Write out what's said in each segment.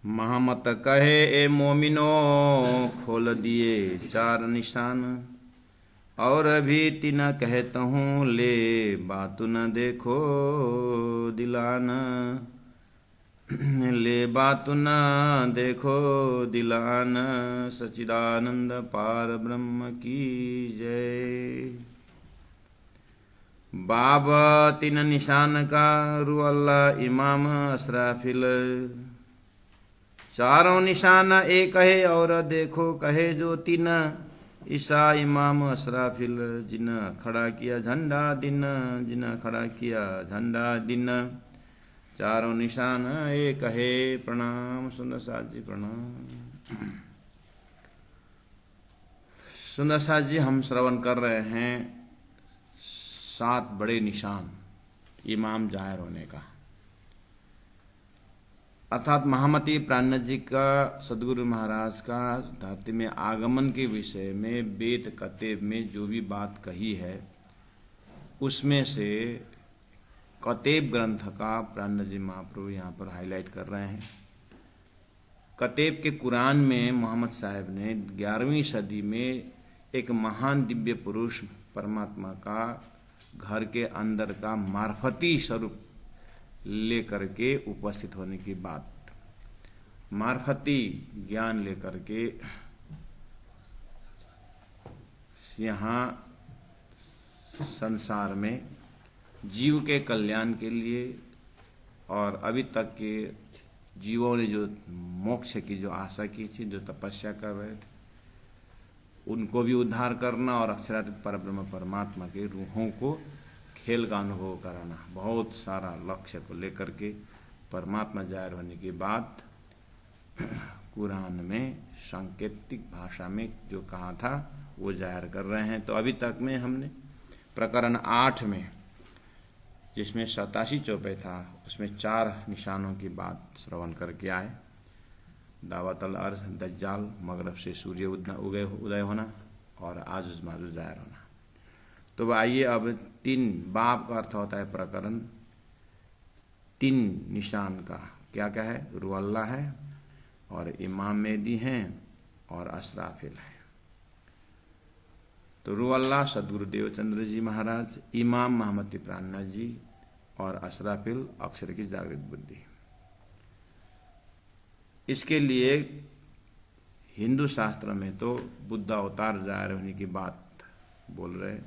महामत कहे ए मोमिनो, खोल दिए चार निशान। और अभी तीन कहता हूँ, ले बात न देखो दिलान। ले बात न देखो दिलान, सच्चिदानंद पार ब्रह्म की जय। बाब तीन निशान का, रू अल्लाह इमाम असराफिल। चारों निशान एक है और देखो कहे जो तीन, ईसा इमाम असराफिल। जिन खड़ा किया झंडा दिन, जिन खड़ा किया झंडा दिन। चारों निशान एक है, प्रणाम सुंदर साथ जी प्रणाम। सुंदर साथ जी, हम श्रवण कर रहे हैं 7 बड़े निशान इमाम जाहिर होने का, अर्थात महामती प्राणनाथ जी का, सदगुरु महाराज का धरती में आगमन के विषय में वेद कतेब में जो भी बात कही है, उसमें से कतेब ग्रंथ का प्राणनाथ जी महाप्रभु यहाँ पर हाईलाइट कर रहे हैं। कतेब के कुरान में मोहम्मद साहब ने 11वीं सदी में एक महान दिव्य पुरुष परमात्मा का घर के अंदर का मार्फती स्वरूप लेकर के उपस्थित होने की बात, मार्फती ज्ञान लेकर के यहाँ संसार में जीव के कल्याण के लिए और अभी तक के जीवों ने जो मोक्ष की जो आशा की थी, जो तपस्या कर रहे थे, उनको भी उद्धार करना और अक्षरातीत परब्रह्म परमात्मा के रूहों को खेल का अनुभव कराना, बहुत सारा लक्ष्य को लेकर के परमात्मा जाहिर होने के बाद कुरान में सांकेतिक भाषा में जो कहा था वो जाहिर कर रहे हैं। तो अभी तक में हमने प्रकरण 8 में, जिसमें 87 चौपे था, उसमें 4 निशानों की बात श्रवण करके आए। दावत अल अर्ज, दज्जाल, मगरब से सूर्य उदय होना और आजुज माजुज जाहिर होना। तो आइए अब 3 बाब का अर्थ होता है प्रकरण, 3 निशान का क्या क्या है? रू अल्लाह है और इमाम मेहदी हैं और असराफिल है। तो रू अल्लाह सदगुरु देवचंद्र जी महाराज, इमाम महामती प्राणनाथ जी और असराफिल अक्षर की जागृत बुद्धि। इसके लिए हिंदू शास्त्र में तो बुद्ध अवतार जाहिर होने की बात बोल रहे,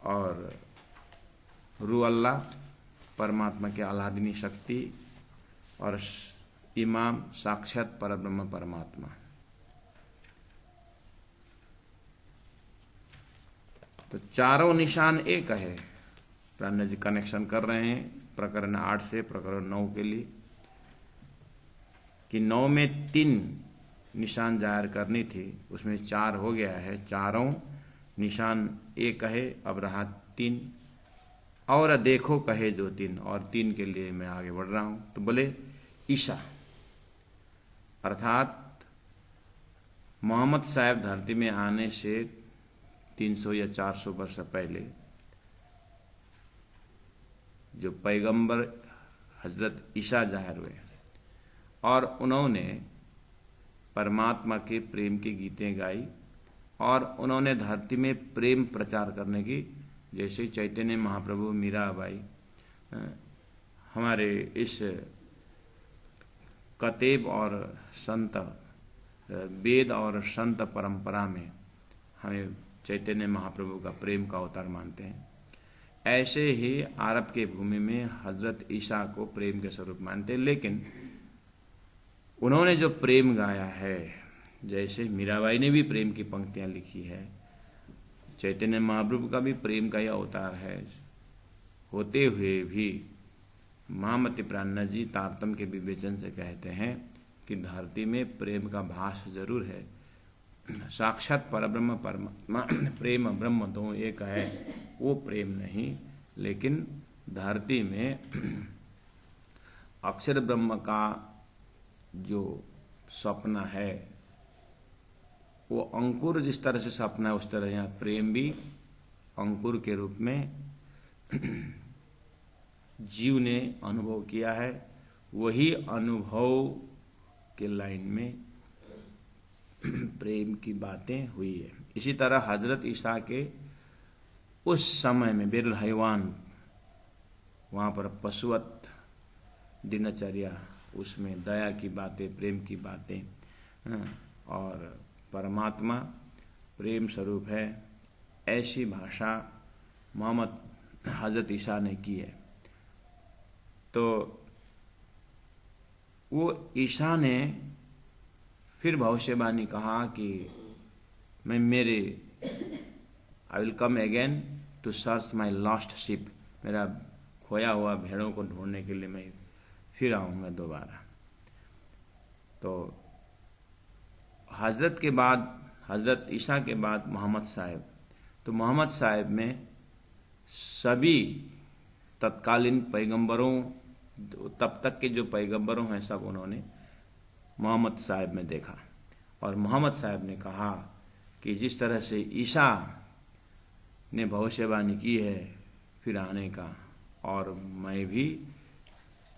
और रू अल्लाह परमात्मा की आह्लादिनी शक्ति और इमाम साक्षात परब्रह्म परमात्मा। तो चारों निशान एक है। प्राणनाथ जी कनेक्शन कर रहे हैं प्रकरण 8 से प्रकरण 9 के लिए, कि 9 में 3 निशान जाहिर करनी थी, उसमें 4 हो गया है। चारों निशान एक है, अब रहा 3। और देखो कहे जो 3, और 3 के लिए मैं आगे बढ़ रहा हूं। तो बोले ईसा, अर्थात मोहम्मद साहब धरती में आने से 300 या 400 वर्ष पहले जो पैगंबर हजरत ईसा जाहिर हुए और उन्होंने परमात्मा के प्रेम की गीतें गाई और उन्होंने धरती में प्रेम प्रचार करने की, जैसे चैतन्य महाप्रभु, मीराबाई, हमारे इस कतेब और संत, वेद और संत परंपरा में हमें चैतन्य महाप्रभु का प्रेम का अवतार मानते हैं, ऐसे ही अरब के भूमि में हजरत ईसा को प्रेम के स्वरूप मानते हैं। लेकिन उन्होंने जो प्रेम गाया है, जैसे मीराबाई ने भी प्रेम की पंक्तियां लिखी है, चैतन्य महाप्रभु का भी प्रेम का ही अवतार है, होते हुए भी महामती प्राणनाथ जी तारतम्य के विवेचन से कहते हैं कि धरती में प्रेम का भास जरूर है, साक्षात परब्रह्म परमात्मा प्रेम ब्रह्म दो एक है, वो प्रेम नहीं। लेकिन धरती में अक्षर ब्रह्म का जो सपना है, वो अंकुर जिस तरह से सपना है, उस तरह यहाँ प्रेम भी अंकुर के रूप में जीव ने अनुभव किया है। वही अनुभव के लाइन में प्रेम की बातें हुई है। इसी तरह हजरत ईसा के उस समय में बिरुल हैवान, वहाँ पर पशुवत दिनचर्या, उसमें दया की बातें, प्रेम की बातें, और परमात्मा प्रेम स्वरूप है, ऐसी भाषा मोहम्मद हजरत ईसा ने की है। तो वो ईसा ने फिर भविष्यवाणी कहा कि मैं I will come again to search my lost ship, मेरा खोया हुआ भेड़ों को ढूंढने के लिए मैं फिर आऊँगा दोबारा। तो हजरत के बाद, हजरत ईसा के बाद मोहम्मद साहब, तो मोहम्मद साहब में सभी तत्कालीन पैगंबरों, तब तक के जो पैगंबरों हैं सब उन्होंने मोहम्मद साहब में देखा। और मोहम्मद साहब ने कहा कि जिस तरह से ईसा ने भविष्यवाणी की है फिर आने का, और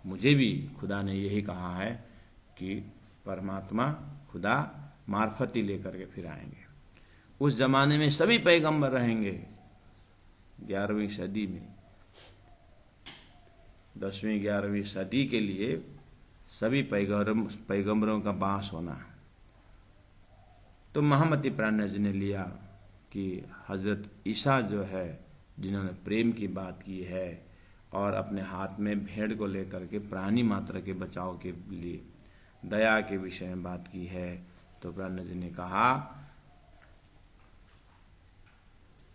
मुझे भी खुदा ने यही कहा है कि परमात्मा खुदा मार्फत ही लेकर के फिर आएंगे। उस जमाने में सभी पैगंबर रहेंगे। 11वीं सदी में, 10वीं 11वीं सदी के लिए सभी पैगंबरों का वास होना। तो मोहम्मदी प्राण जी ने लिया कि हजरत ईसा जो है, जिन्होंने प्रेम की बात की है और अपने हाथ में भेड़ को लेकर के प्राणी मात्र के बचाव के लिए दया के विषय में बात की है, तो प्राण जी ने कहा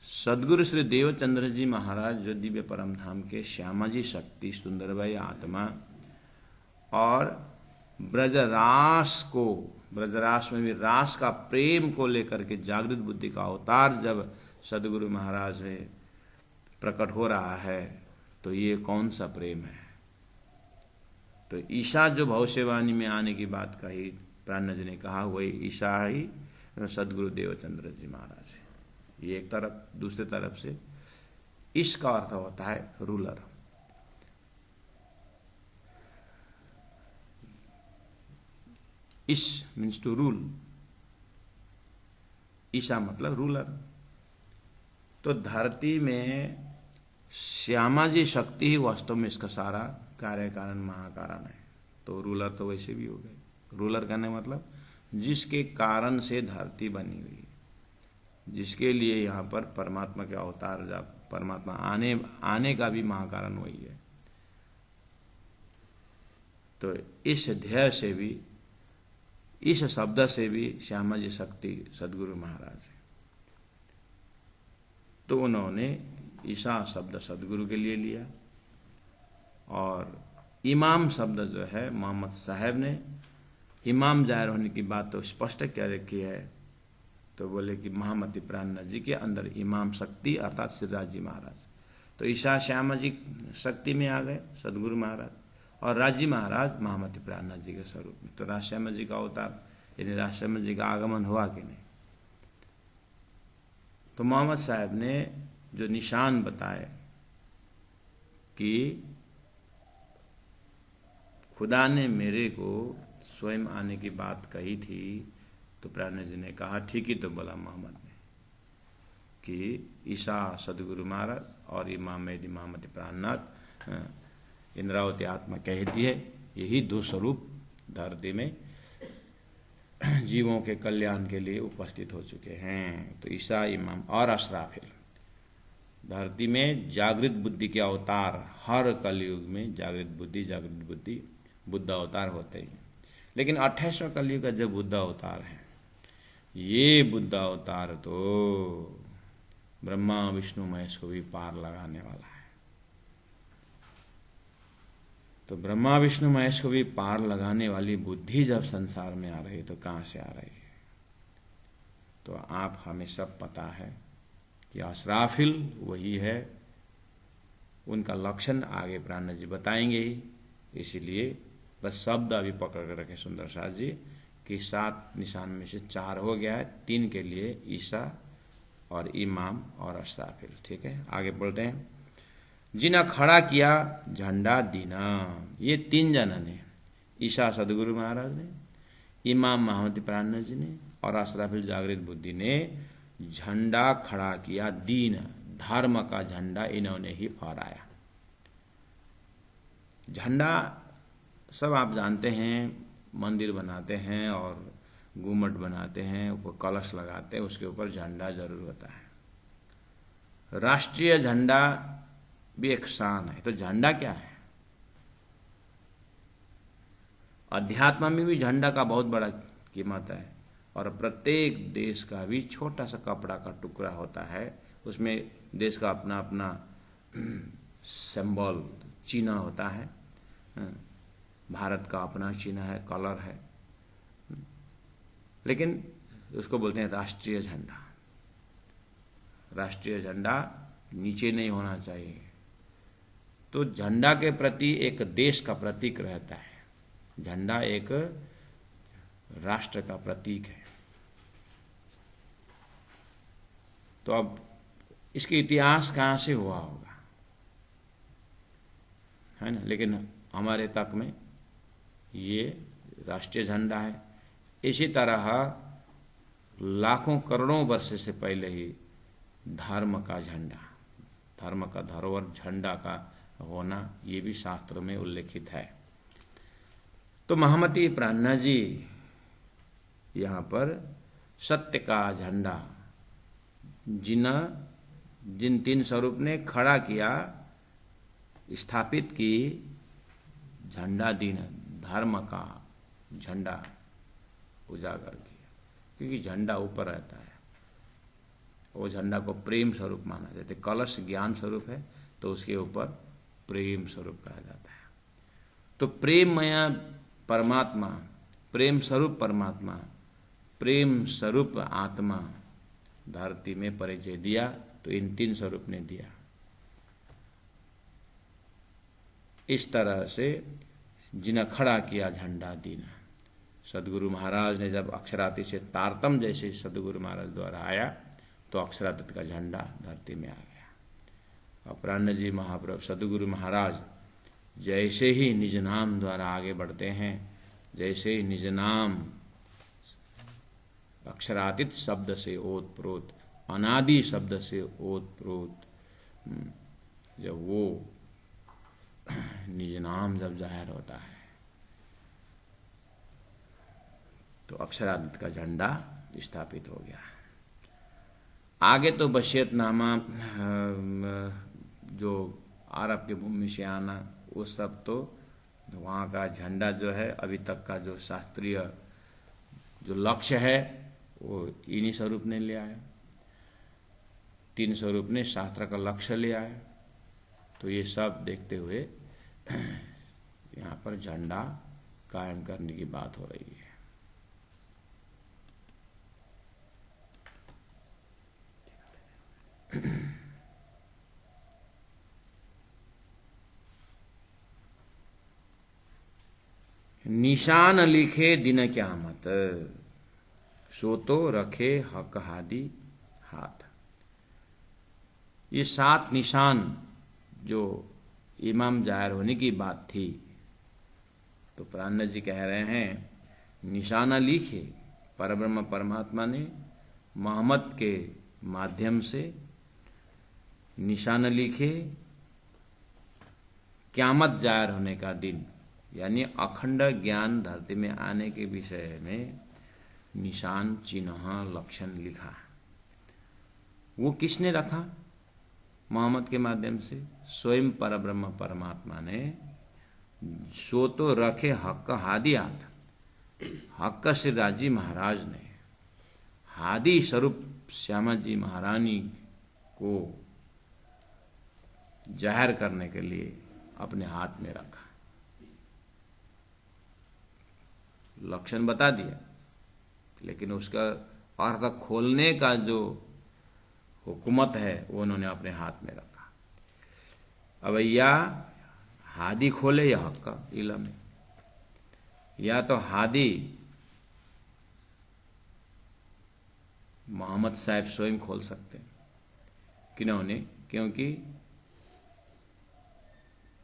सदगुरु श्री देवचंद्र जी महाराज जो दिव्य परम धाम के श्यामा जी शक्ति, सुंदरबाई आत्मा और ब्रजरास में भी रास का प्रेम को लेकर के जागृत बुद्धि का अवतार जब सदगुरु महाराज में प्रकट हो रहा है, तो ये कौन सा प्रेम है। तो ईसा जो भविष्यवाणी में आने की बात कही, प्राण जी ने कहा वही ईसा ही सदगुरु देवचंद्र जी महाराज है। ये एक तरफ, दूसरे तरफ से इसका अर्थ होता है रूलर। इस मीन्स टू रूल, ईसा मतलब रूलर। तो धरती में श्यामा जी शक्ति ही वास्तव में इसका सारा कार्य कारण महाकारण है। तो रूलर तो वैसे भी हो गए। रूलर करने मतलब जिसके कारण से धरती बनी हुई है, जिसके लिए यहाँ पर परमात्मा के अवतार, जब परमात्मा आने का भी महाकारण वही है। तो इस ध्येय से भी, इस शब्द से भी श्यामा जी शक्ति सदगुरु महाराज है। तो उन्होंने ईसा शब्द सदगुरु के लिए लिया, और इमाम शब्द जो है मोहम्मद साहब ने, इमाम जाहिर होने की बात तो स्पष्ट क्या रखी है, तो बोले कि मोहम्मदी प्राणनाथ जी के अंदर इमाम शक्ति अर्थात सिद्धराज जी महाराज। तो ईसा श्यामा जी शक्ति में आ गए सदगुरु महाराज, और राजी महाराज मोहम्मदी प्राणनाथ जी के स्वरूप में। तो राज श्यामा जी का अवतार यानी राज श्यामा जी का आगमन हुआ कि नहीं। तो मोहम्मद साहब ने जो निशान बताए कि खुदा ने मेरे को स्वयं आने की बात कही थी, तो प्राण जी ने कहा ठीक ही तो बोला मोहम्मद ने कि ईसा सदगुरु महाराज और इमाम मेहदी मोहम्मदी प्राणनाथ इंद्रावती आत्मा कहती है, यही दो स्वरूप धरती में जीवों के कल्याण के लिए उपस्थित हो चुके हैं। तो ईसा, इमाम और अशराफिल धरती में जागृत बुद्धि के अवतार, हर कलयुग में जागृत बुद्धि बुद्ध अवतार होते हैं। लेकिन 28वां कलयुग का जो बुद्ध अवतार है, ये बुद्ध अवतार तो ब्रह्मा विष्णु महेश को भी पार लगाने वाला है। तो ब्रह्मा विष्णु महेश को भी पार लगाने वाली बुद्धि जब संसार में आ रही है, तो कहां से आ रही है। तो आप हमें सब पता है कि असराफिल वही है, उनका लक्षण आगे प्राण जी बताएंगे ही। इसीलिए बस शब्द अभी पकड़ कर रखें सुंदर साथ जी कि 7 निशान में से 4 हो गया है, 3 के लिए ईसा और इमाम और असराफिल। ठीक है, आगे बोलते हैं। जिन्हें खड़ा किया झंडा दीना, ये 3 जना ने, ईसा सदगुरु महाराज ने, इमाम महमदी प्राणनाथ जी ने और अशराफिल जागृत बुद्धि ने झंडा खड़ा किया। दीन धर्म का झंडा इन्होंने ही फहराया। झंडा सब आप जानते हैं, मंदिर बनाते हैं और गुम्मट बनाते हैं, ऊपर कलश लगाते हैं, उसके ऊपर झंडा जरूर होता है। राष्ट्रीय झंडा भी एक शान है। तो झंडा क्या है? अध्यात्म में भी झंडा का बहुत बड़ा कीमत है। और प्रत्येक देश का भी छोटा सा कपड़ा का टुकड़ा होता है, उसमें देश का अपना अपना सिंबल चिन्ह होता है। भारत का अपना चिन्ह है, कलर है, लेकिन उसको बोलते हैं राष्ट्रीय झंडा। राष्ट्रीय झंडा नीचे नहीं होना चाहिए। तो झंडा के प्रति एक देश का प्रतीक रहता है। झंडा एक राष्ट्र का प्रतीक है। तो अब इसके इतिहास कहाँ से हुआ होगा, है ना? लेकिन हमारे तक में ये राष्ट्रीय झंडा है। इसी तरह लाखों करोड़ों वर्ष से पहले ही धर्म का झंडा, धर्म का धरोहर झंडा का होना, ये भी शास्त्रों में उल्लेखित है। तो महमदी प्राणनाथ जी यहाँ पर सत्य का झंडा जिन तीन स्वरूप ने खड़ा किया, स्थापित की, झंडा दीन धर्म का झंडा उजागर किया। क्योंकि झंडा ऊपर रहता है, वो झंडा को प्रेम स्वरूप माना जाता है। कलश ज्ञान स्वरूप है, तो उसके ऊपर प्रेम स्वरूप कहा जाता है। तो प्रेममय परमात्मा, प्रेम स्वरूप परमात्मा, प्रेम स्वरूप आत्मा धरती में परिचय दिया, तो इन तीन स्वरूप ने दिया। इस तरह से जिन्हें खड़ा किया झंडा दीना। सदगुरु महाराज ने जब अक्षराती से तारतम जैसे सदगुरु महाराज द्वारा आया, तो अक्षरातीत का झंडा धरती में आ गया। और प्राणनाथ जी महाप्रभु सदगुरु महाराज जैसे ही निज नाम द्वारा आगे बढ़ते हैं, जैसे ही निज नाम अक्षरातीत शब्द से ओतप्रोत, अनादि शब्द से ओतप्रोत, जब वो निज नाम जब जाहिर होता है, तो अक्षरातीत का झंडा स्थापित हो गया। आगे तो बशियतनामा जो अरब की भूमि से आना, वो सब तो वहाँ का झंडा जो है, अभी तक का जो शास्त्रीय जो लक्ष्य है, वो इन्हीं स्वरूप ने ले आया। तीन स्वरूप ने शास्त्र का लक्ष्य ले आया। तो ये सब देखते हुए यहाँ पर झंडा कायम करने की बात हो रही है। निशान लिखे दिन क़यामत, सो तो रखे हक हादी हाथ। ये 7 निशान जो इमाम जाहिर होने की बात थी, तो प्राणनाथ जी कह रहे हैं निशाना लिखे परब्रह्म परमात्मा ने मोहम्मद के माध्यम से निशाना लिखे क़यामत जाहिर होने का दिन, यानी अखंड ज्ञान धरती में आने के विषय में निशान, चिन्ह, लक्षण लिखा। वो किसने रखा? मोहम्मद के माध्यम से स्वयं परब्रह्म परमात्मा ने। सो तो रखे हक हादी हाथ, हक श्री राजी महाराज ने हादी स्वरूप श्यामा जी महारानी को जाहिर करने के लिए अपने हाथ में रखा। लक्षण बता दिया, लेकिन उसका अर्थ खोलने का जो हुकूमत है, वो उन्होंने अपने हाथ में रखा। अब या हादी खोले या हक्का इलम में, या तो हादी मोहम्मद साहब स्वयं खोल सकते हैं। क्योंकि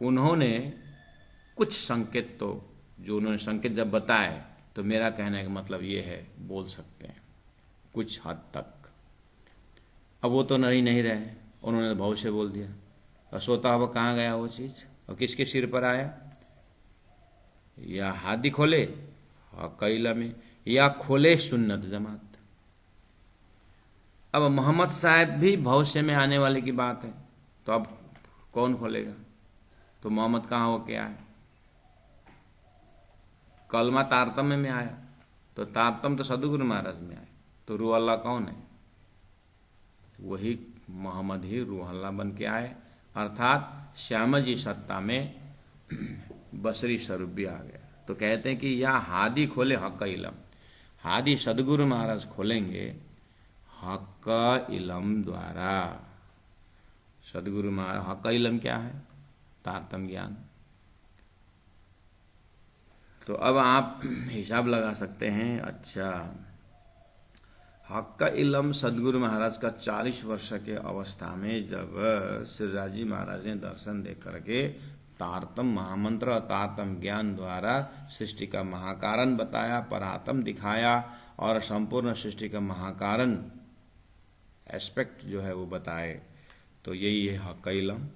उन्होंने कुछ संकेत, तो जो उन्होंने संकेत जब बताए तो मेरा कहने का मतलब ये है, बोल सकते हैं कुछ हद तक। अब वो तो नहीं रहे, उन्होंने भविष्य बोल दिया, और सोता हुआ कहाँ गया वो चीज़, और किसके सिर पर आया? या हादी खोले कैला में, या खोले सुन्नत जमात। अब मोहम्मद साहब भी भविष्य में आने वाले की बात है, तो अब कौन खोलेगा? तो मोहम्मद कहाँ होके आए? कलमा तारतम्य में आया, तो तारतम तो सदगुरु महाराज में आए, तो रूह अल्लाह कौन है? वही मोहम्मद ही रूह अल्लाह बन के आए, अर्थात श्याम जी सत्ता में बसरी स्वरूप भी आ गया। तो कहते हैं कि या हादी खोले हक इलम, हादी सदगुरु महाराज खोलेंगे हक इलम द्वारा। सदगुरु महाराज, हक इलम क्या है? तारतम ज्ञान। तो अब आप हिसाब लगा सकते हैं, अच्छा हक इलम सदगुरु महाराज का 40 वर्ष के अवस्था में जब श्रीराजी महाराज ने दर्शन दे करके तारतम महामंत्र और तारतम ज्ञान द्वारा सृष्टि का महाकारण बताया, परातम दिखाया, और संपूर्ण सृष्टि का महाकारण एस्पेक्ट जो है वो बताए, तो यही है हक इलम।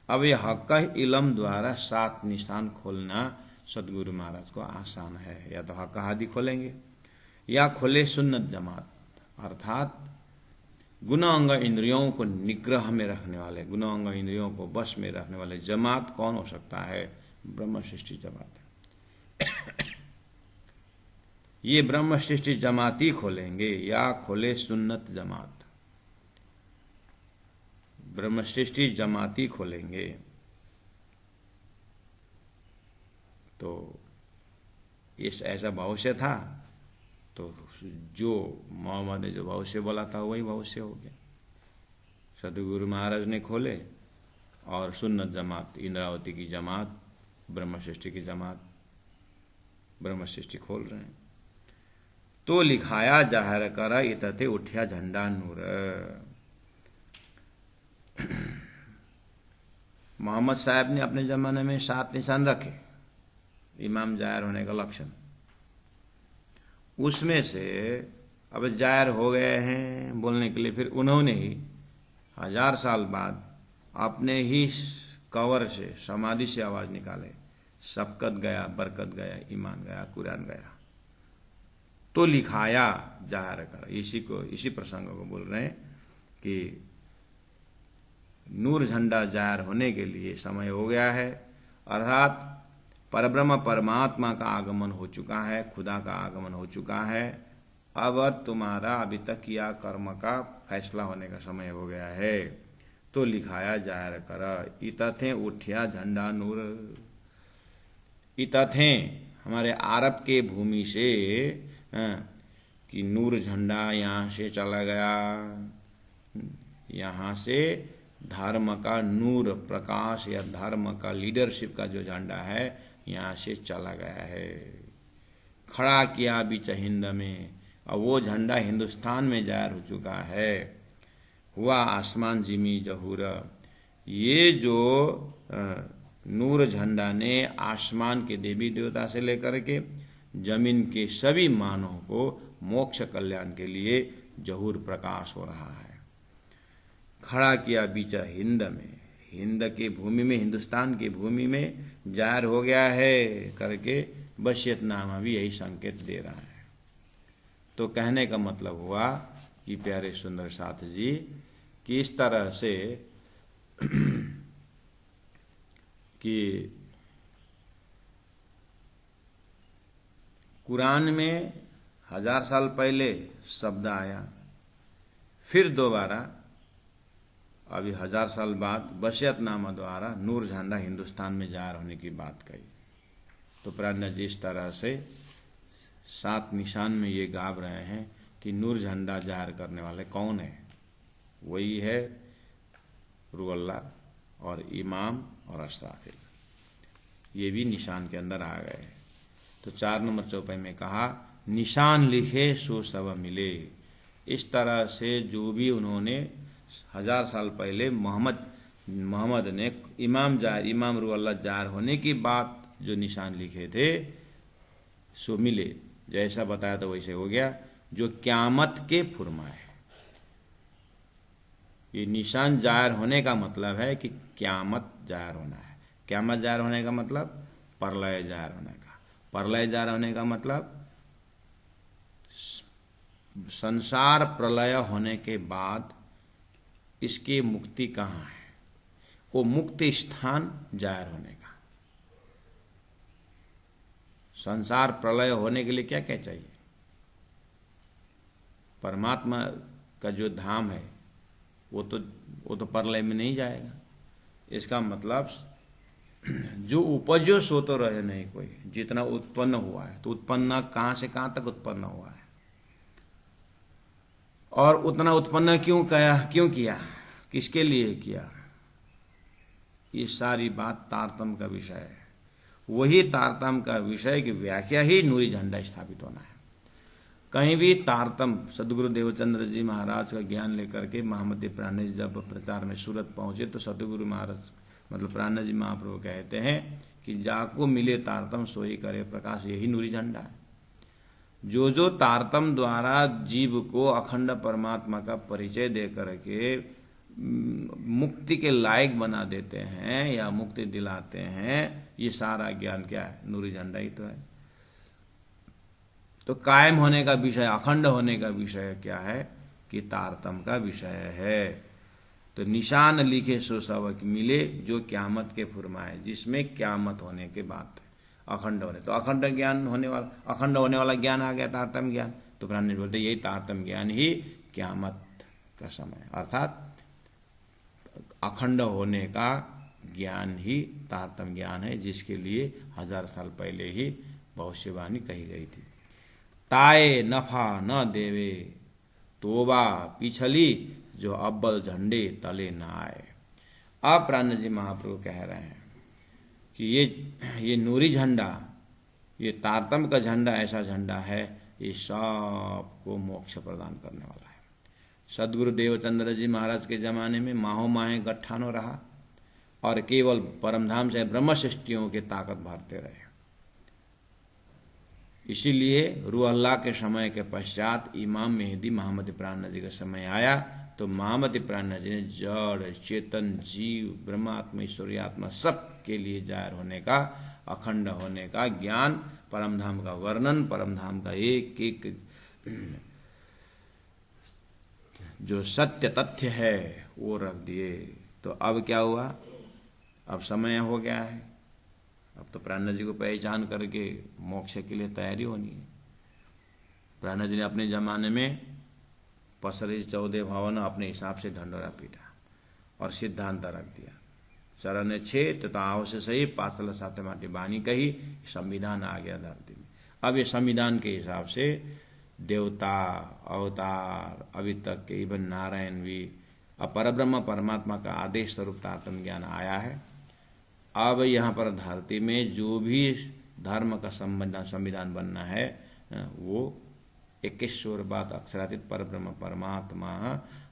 अब ये हक इलम द्वारा 7 निशान खोलना सदगुरु महाराज को आसान है। या तो हक हादी खोलेंगे, या खोले सुन्नत जमात, अर्थात गुण अंग इंद्रियों को निग्रह में रखने वाले, गुण अंग इंद्रियों को बस में रखने वाले जमात कौन हो सकता है? ब्रह्म सृष्टि जमात। ये ब्रह्म सृष्टि जमाती खोलेंगे, या खोले सुन्नत जमात, ब्रह्म सृष्टि जमाती खोलेंगे। तो इस ऐसा भविष्य था, तो जो मोहम्मद ने जो भविष्य बोला था वही भविष्य हो गया। सदगुरु महाराज ने खोले, और सुन्नत जमात, इंद्रावती की जमात, ब्रह्म सृष्टि की जमात, ब्रह्म सृष्टि खोल रहे हैं। तो लिखाया जाहिर करा इतते उठिया झंडा नूर। मोहम्मद साहब ने अपने जमाने में 7 निशान रखे, इमाम जाहिर होने का लक्षण। उसमें से अब जाहिर हो गए हैं बोलने के लिए, फिर उन्होंने ही 1000 साल बाद अपने ही कवर से, समाधि से आवाज निकाले, सबकत गया, बरकत गया, ईमान गया, कुरान गया। तो लिखाया जाहिर करा, इसी प्रसंग को बोल रहे हैं कि नूर झंडा जाहिर होने के लिए समय हो गया है, अर्थात परब्रह्म परमात्मा का आगमन हो चुका है, खुदा का आगमन हो चुका है। अब तुम्हारा अभी तक किया कर्म का फैसला होने का समय हो गया है। तो लिखाया जाहिर कर इतथे उठिया झंडा नूर। इतथे हमारे अरब के भूमि से कि नूर झंडा यहाँ से चला गया, यहाँ से धर्म का नूर, प्रकाश या धर्म का लीडरशिप का जो झंडा है यहाँ से चला गया है, खड़ा किया बीच हिंद में। और वो झंडा हिंदुस्तान में जाहिर हो चुका है। हुआ आसमान जिमी जहूर। ये जो नूर झंडा ने आसमान के देवी देवता से लेकर के जमीन के सभी मानव को मोक्ष कल्याण के लिए जहूर प्रकाश हो रहा है। खड़ा किया बीच हिंद में, हिंद की भूमि में, हिंदुस्तान की भूमि में जाहिर हो गया है करके बशियतनामा भी यही संकेत दे रहा है। तो कहने का मतलब हुआ कि प्यारे सुंदर साथ जी कि इस तरह से कि कुरान में 1000 साल पहले शब्द आया, फिर दोबारा अभी 1000 साल बाद बशियतनामा द्वारा नूर झंडा हिंदुस्तान में जाहिर होने की बात कही। तो प्राज्ञ जी इस तरह से 7 निशान में ये गाव रहे हैं कि नूर झंडा जाहिर करने वाले कौन है? वही है रूह अल्लाह और इमाम और अस्राफिल। ये भी निशान के अंदर आ गए। तो 4 नंबर चौपाई में कहा निशान लिखे सो सब मिले। इस तरह से जो भी उन्होंने 1000 साल पहले मोहम्मद ने इमाम रूह अल्लाह जाहिर होने की बात जो निशान लिखे थे सो मिले। जैसा बताया तो वैसे हो गया, जो क्यामत के फुरमाए। ये निशान जाहिर होने का मतलब है कि क्यामत जाहिर होना है। क्यामत जाहिर होने का मतलब प्रलय जाहिर होने का। प्रलय जाहिर होने का मतलब संसार प्रलय होने के बाद इसकी मुक्ति कहाँ है, वो मुक्ति स्थान जाहिर होने का। संसार प्रलय होने के लिए क्या क्या चाहिए? परमात्मा का जो धाम है वो तो प्रलय में नहीं जाएगा। इसका मतलब जो उपजो सो तो रहे नहीं कोई, जितना उत्पन्न हुआ है तो उत्पन्न कहाँ से कहाँ तक उत्पन्न हुआ है, और उतना उत्पन्न क्यों किया, किसके लिए किया, ये सारी बात तारतम्य का विषय है। वही तारतम्य का विषय की व्याख्या ही नूरी झंडा स्थापित होना है। कहीं भी तारतम्य, सदगुरु देवचंद्र जी महाराज का ज्ञान लेकर के महामती प्राण जी जब प्रचार में सूरत पहुंचे तो सदगुरु महाराज मतलब प्राण जी महाप्रभु कहते हैं कि जाको मिले तारतम सोई करे प्रकाश, यही नूरी झंडा है। जो जो तारतम द्वारा जीव को अखंड परमात्मा का परिचय दे करके मुक्ति के लायक बना देते हैं या मुक्ति दिलाते हैं, ये सारा ज्ञान क्या है? नूरी झंडा ही तो है। तो कायम होने का विषय, अखंड होने का विषय क्या है कि तारतम का विषय है। तो निशान लिखे सो सबक मिले, जो क्यामत के फुरमाए, जिसमें क्यामत होने के बाद अखंड होने, तो अखंड ज्ञान होने वाला, अखंड होने वाला ज्ञान आ गया तारतम ज्ञान। तो प्राण बोलते यही तारतम ज्ञान ही क्यामत का समय, अर्थात अखंड होने का ज्ञान ही तारतम ज्ञान है, जिसके लिए 1000 साल पहले ही भविष्यवाणी कही गई थी। ताए नफा न देवे तोबा पिछली, जो अब्बल झंडे तले न आए। अब प्राण जी महाप्रभु कह रहे हैं कि ये नूरी झंडा, ये तारतम का झंडा ऐसा झंडा है, ये सबको मोक्ष प्रदान करने वाला है। सदगुरु देवचंद्र जी महाराज के जमाने में माहो माहे गट्ठानो रहा और केवल परमधाम से ब्रह्म सृष्टियों की ताकत भरते रहे। इसीलिए रूह अल्लाह के समय के पश्चात इमाम मेहदी महामती प्राण जी का समय आया तो महामती प्राण जी ने जड़ चेतन जीव ब्रह्मात्मा ईश्वरीय आत्मा सब के लिए जाहिर होने का, अखंड होने का ज्ञान, परमधाम का वर्णन, परमधाम का एक एक जो सत्य तथ्य है वो रख दिए। तो अब क्या हुआ? अब समय हो गया है, अब तो प्राण जी को पहचान करके मोक्ष के लिए तैयारी होनी है। प्राण जी ने अपने जमाने में 14 भवन अपने हिसाब से ढंडोरा पीटा और सिद्धांत रख दिया। चरण 6 तथा आव से सही पातल सात माटी बानी कही, संविधान आ गया धरती में। अब ये संविधान के हिसाब से देवता अवतार अभी तक के इवन नारायण भी अब परब्रह्म परमात्मा का आदेश स्वरूप तारतम्य ज्ञान आया है। अब यहाँ पर धरती में जो भी धर्म का संविधान बनना है वो 21 बात अक्षरातीत परब्रह्म परमात्मा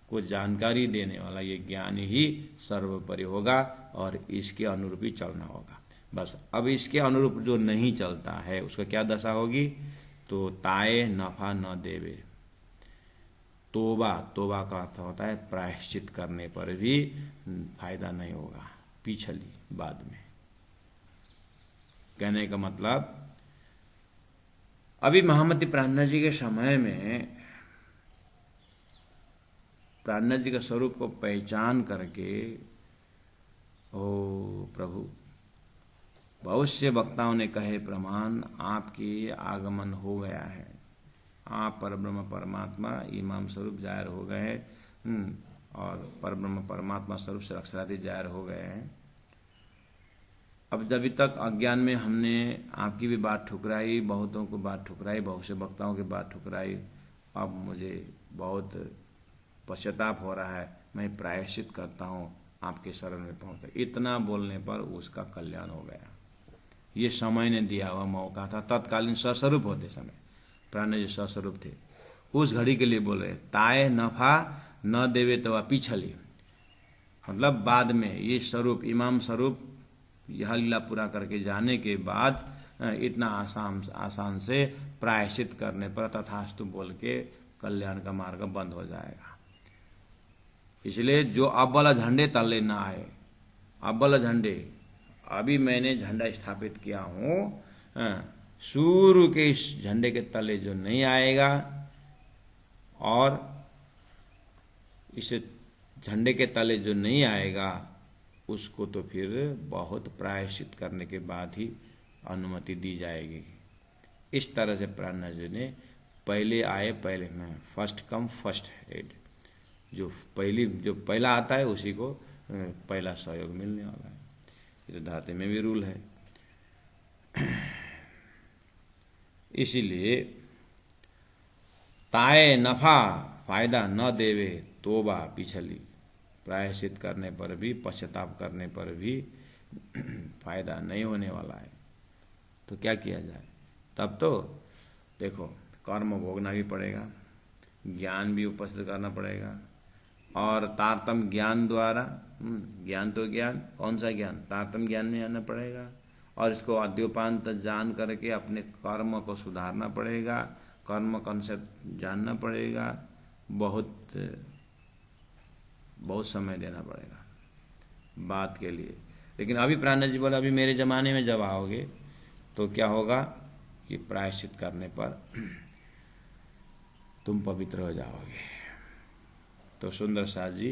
को जानकारी देने वाला ये ज्ञान ही सर्वोपरि होगा और इसके अनुरूप ही चलना होगा। बस अब इसके अनुरूप जो नहीं चलता है उसका क्या दशा होगी? तो ताए नफा न देवे, तोबा, तोबा का अर्थ होता है प्रायश्चित करने पर भी फायदा नहीं होगा, पिछली बाद में। कहने का मतलब अभी महामती प्राण जी के समय में प्राण जी के स्वरूप को पहचान करके ओ प्रभु, बहुत से वक्ताओं ने कहे प्रमाण आपके आगमन हो गया है, आप परब्रह्म परमात्मा इमाम स्वरूप जाहिर हो गए और परब्रह्म परमात्मा स्वरूप से अक्षरादि जाहिर हो गए हैं। अब जब तक अज्ञान में हमने आपकी भी बात ठुकराई, बहुतों को बात ठुकराई, बहुत से वक्ताओं की बात ठुकराई, अब मुझे बहुत पश्चाताप हो रहा है, मैं प्रायश्चित करता हूँ आपके शरण में पहुँचकर। इतना बोलने पर उसका कल्याण हो गया। ये समय ने दिया हुआ मौका था। तत्कालीन सस्वरूप होते समय प्राण जी सस्वरूप थे, उस घड़ी के लिए बोल रहे ताए नफा न देवे तो पिछली, मतलब बाद में ये स्वरूप इमाम स्वरूप यह लीला पूरा करके जाने के बाद इतना आसान से प्रायश्चित करने पर तथास्तु बोल के कल्याण का मार्ग बंद हो जाएगा। इसलिए जो अव्वल झंडे तले ना आए, अव्वल झंडे, अभी मैंने झंडा स्थापित किया हूं, सूर्य के इस झंडे के तले जो नहीं आएगा और इस झंडे के तले जो नहीं आएगा उसको तो फिर बहुत प्रायश्चित करने के बाद ही अनुमति दी जाएगी। इस तरह से प्राणनाथ जी ने पहले आए पहले में, फर्स्ट कम फर्स्ट हेड, जो पहला आता है उसी को पहला सहयोग मिलने वाला है। ये तो धरती में भी रूल है। इसीलिए ताए नफा फायदा न देवे तोबा पिछली, प्रायश्चित करने पर भी, पश्चाताप करने पर भी फायदा नहीं होने वाला है। तो क्या किया जाए? तब तो देखो कर्म भोगना भी पड़ेगा, ज्ञान भी उपस्थित करना पड़ेगा, और तारतम्य ज्ञान द्वारा, ज्ञान तो ज्ञान, कौन सा ज्ञान? तारतम्य ज्ञान में आना पड़ेगा, और इसको आद्योपांत जान करके अपने कर्म को सुधारना पड़ेगा, कर्म कंसेप्ट जानना पड़ेगा, बहुत समय देना पड़ेगा बात के लिए। लेकिन अभी प्राणनाथ जी बोले अभी मेरे जमाने में जब आओगे तो क्या होगा कि प्रायश्चित करने पर तुम पवित्र हो जाओगे। तो सुंदर साथ जी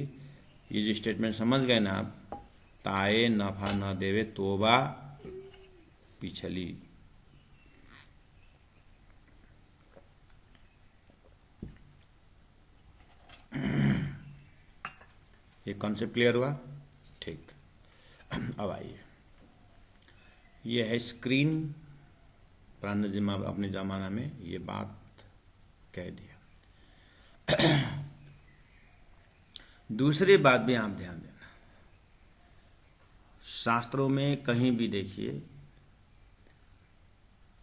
ये जो स्टेटमेंट समझ गए ना आप, ताए नफा न देवे तोबा पिछली। ये कॉन्सेप्ट क्लियर हुआ? ठीक। अब आइए, ये है स्क्रीन। प्राणनाथ जी अपने जमाना में ये बात कह दिया। दूसरी बात भी आप ध्यान देना, शास्त्रों में कहीं भी देखिए,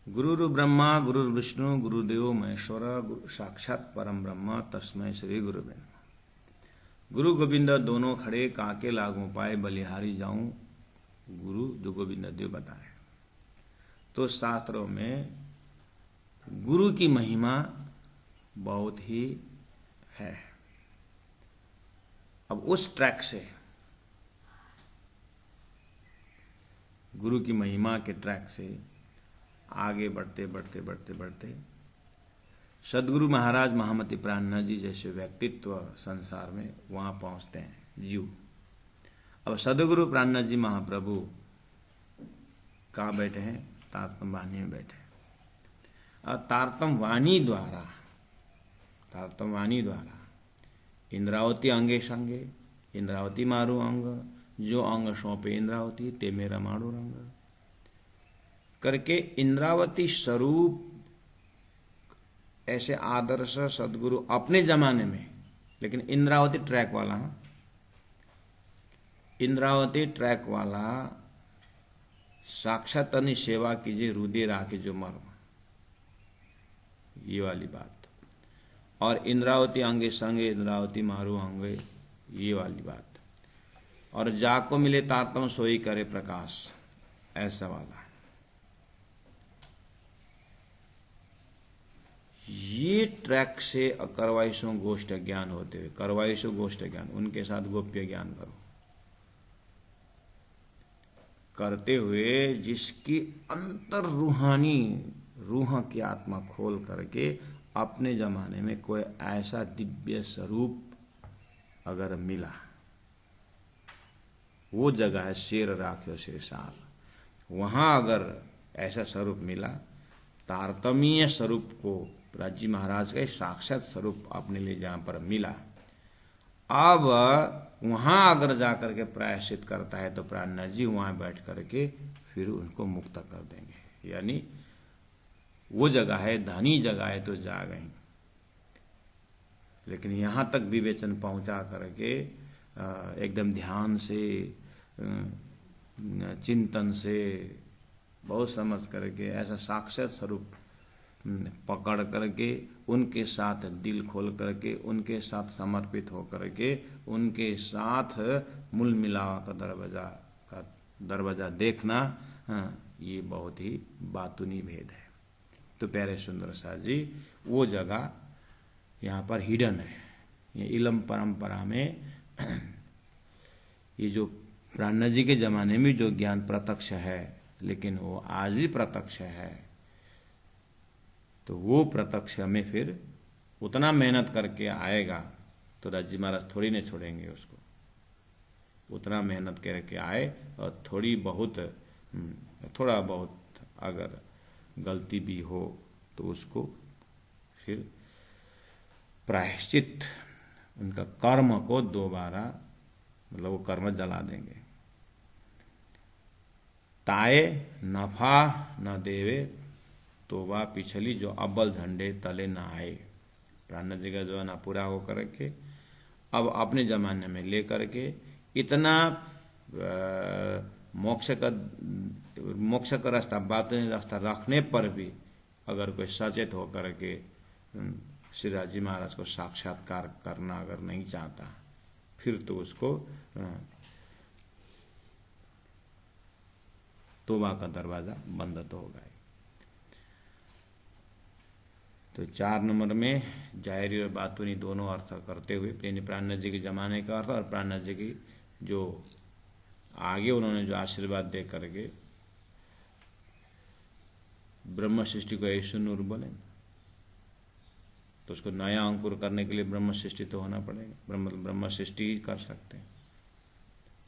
गुरुर् ब्रह्मा गुरुर् विष्णु गुरुदेव महेश्वर गुरु साक्षात परम ब्रह्म तस्मै श्री गुरुवे नमः। गुरु गोविंद दोनों खड़े, काके लागू पाए, बलिहारी जाऊं गुरु जो गोविंद देव बताए। तो शास्त्रों में गुरु की महिमा बहुत ही है। अब उस ट्रैक से, गुरु की महिमा के ट्रैक से आगे बढ़ते बढ़ते बढ़ते बढ़ते सदगुरु महाराज महामति प्राणनाथ जी जैसे व्यक्तित्व संसार में वहां पहुंचते हैं जीव। अब सदगुरु प्राणनाथ जी महाप्रभु कहाँ बैठे हैं? तारतम्य वाणी में बैठे हैं। और तारतम्य वाणी द्वारा इंद्रावती अंगे संगे, इंद्रावती मारू अंग, जो अंग सौंपे इंद्रावती ते मेरा मारू रंग करके इंद्रावती स्वरूप ऐसे आदर्श सदगुरु अपने जमाने में, लेकिन इंद्रावती ट्रैक वाला, इंद्रावती ट्रैक वाला साक्षात अपनी सेवा कीजिए, रुधिर राखे जो मर्म, ये वाली बात। और इंद्रावती अंगे संगे, इंद्रावती मारू अंगे, ये वाली बात। और जाको मिले तारतम सोई करे प्रकाश, ऐसा वाला। ये ट्रैक से करवाइशों गोष्ठ ज्ञान होते हुए, करवाइशों गोष्ठ ज्ञान, उनके साथ गोप्य ज्ञान करो, करते हुए जिसकी अंतर रूहानी, रूह की आत्मा खोल करके अपने जमाने में कोई ऐसा दिव्य स्वरूप अगर मिला, वो जगह है शेर राख्यो से सार, वहां अगर ऐसा स्वरूप मिला, तारतम्य स्वरूप को राजी महाराज का साक्षात स्वरूप अपने लिए जहां पर मिला, अब वहां अगर जाकर के प्रायश्चित करता है तो प्राणनाथ जी वहां बैठ करके फिर उनको मुक्त कर देंगे। यानी वो जगह है, धनी जगह है तो जा गई। लेकिन यहां तक विवेचन पहुंचा करके एकदम ध्यान से, चिंतन से, बहुत समझ करके ऐसा साक्षात स्वरूप पकड़ करके उनके साथ दिल खोल करके, उनके साथ समर्पित हो करके, उनके साथ मूल मिलावा का दरवाजा देखना, ये बहुत ही बातूनी भेद है। तो प्यारे सुंदर साथ जी, वो जगह यहाँ पर हिडन है। ये इलम परंपरा में ये जो प्राणनाथ जी के जमाने में जो ज्ञान प्रत्यक्ष है, लेकिन वो आज भी प्रत्यक्ष है, तो वो प्रत्यक्ष में फिर उतना मेहनत करके आएगा तो राज जी महाराज थोड़ी नहीं छोड़ेंगे उसको। उतना मेहनत करके आए और थोड़ा बहुत अगर गलती भी हो तो उसको फिर प्रायश्चित, उनका कर्म को दोबारा, मतलब वो कर्म जला देंगे। ताए नफा न देवे तो वह पिछली जो अव्वल झंडे तले न आए। प्राणनाथ जी का जमाना पूरा हो करके अब अपने जमाने में लेकर के इतना मोक्ष का रास्ता, बातूनी रास्ता रखने पर भी अगर कोई सचेत होकर के श्री राज जी महाराज को साक्षात्कार करना अगर नहीं चाहता, फिर तो उसको तौबा का दरवाजा बंद तो होगा। तो 4 नंबर में जाहिरी और बातूनी दोनों अर्थ करते हुए प्राणनाथ जी के जमाने का अर्थ और प्राणनाथ जी की जो आगे उन्होंने जो आशीर्वाद दे करके ब्रह्म सृष्टि को ऐसु नूर बोले, तो उसको नया अंकुर करने के लिए ब्रह्म सृष्टि तो होना पड़ेगा। ब्रह्म सृष्टि ही कर सकते हैं।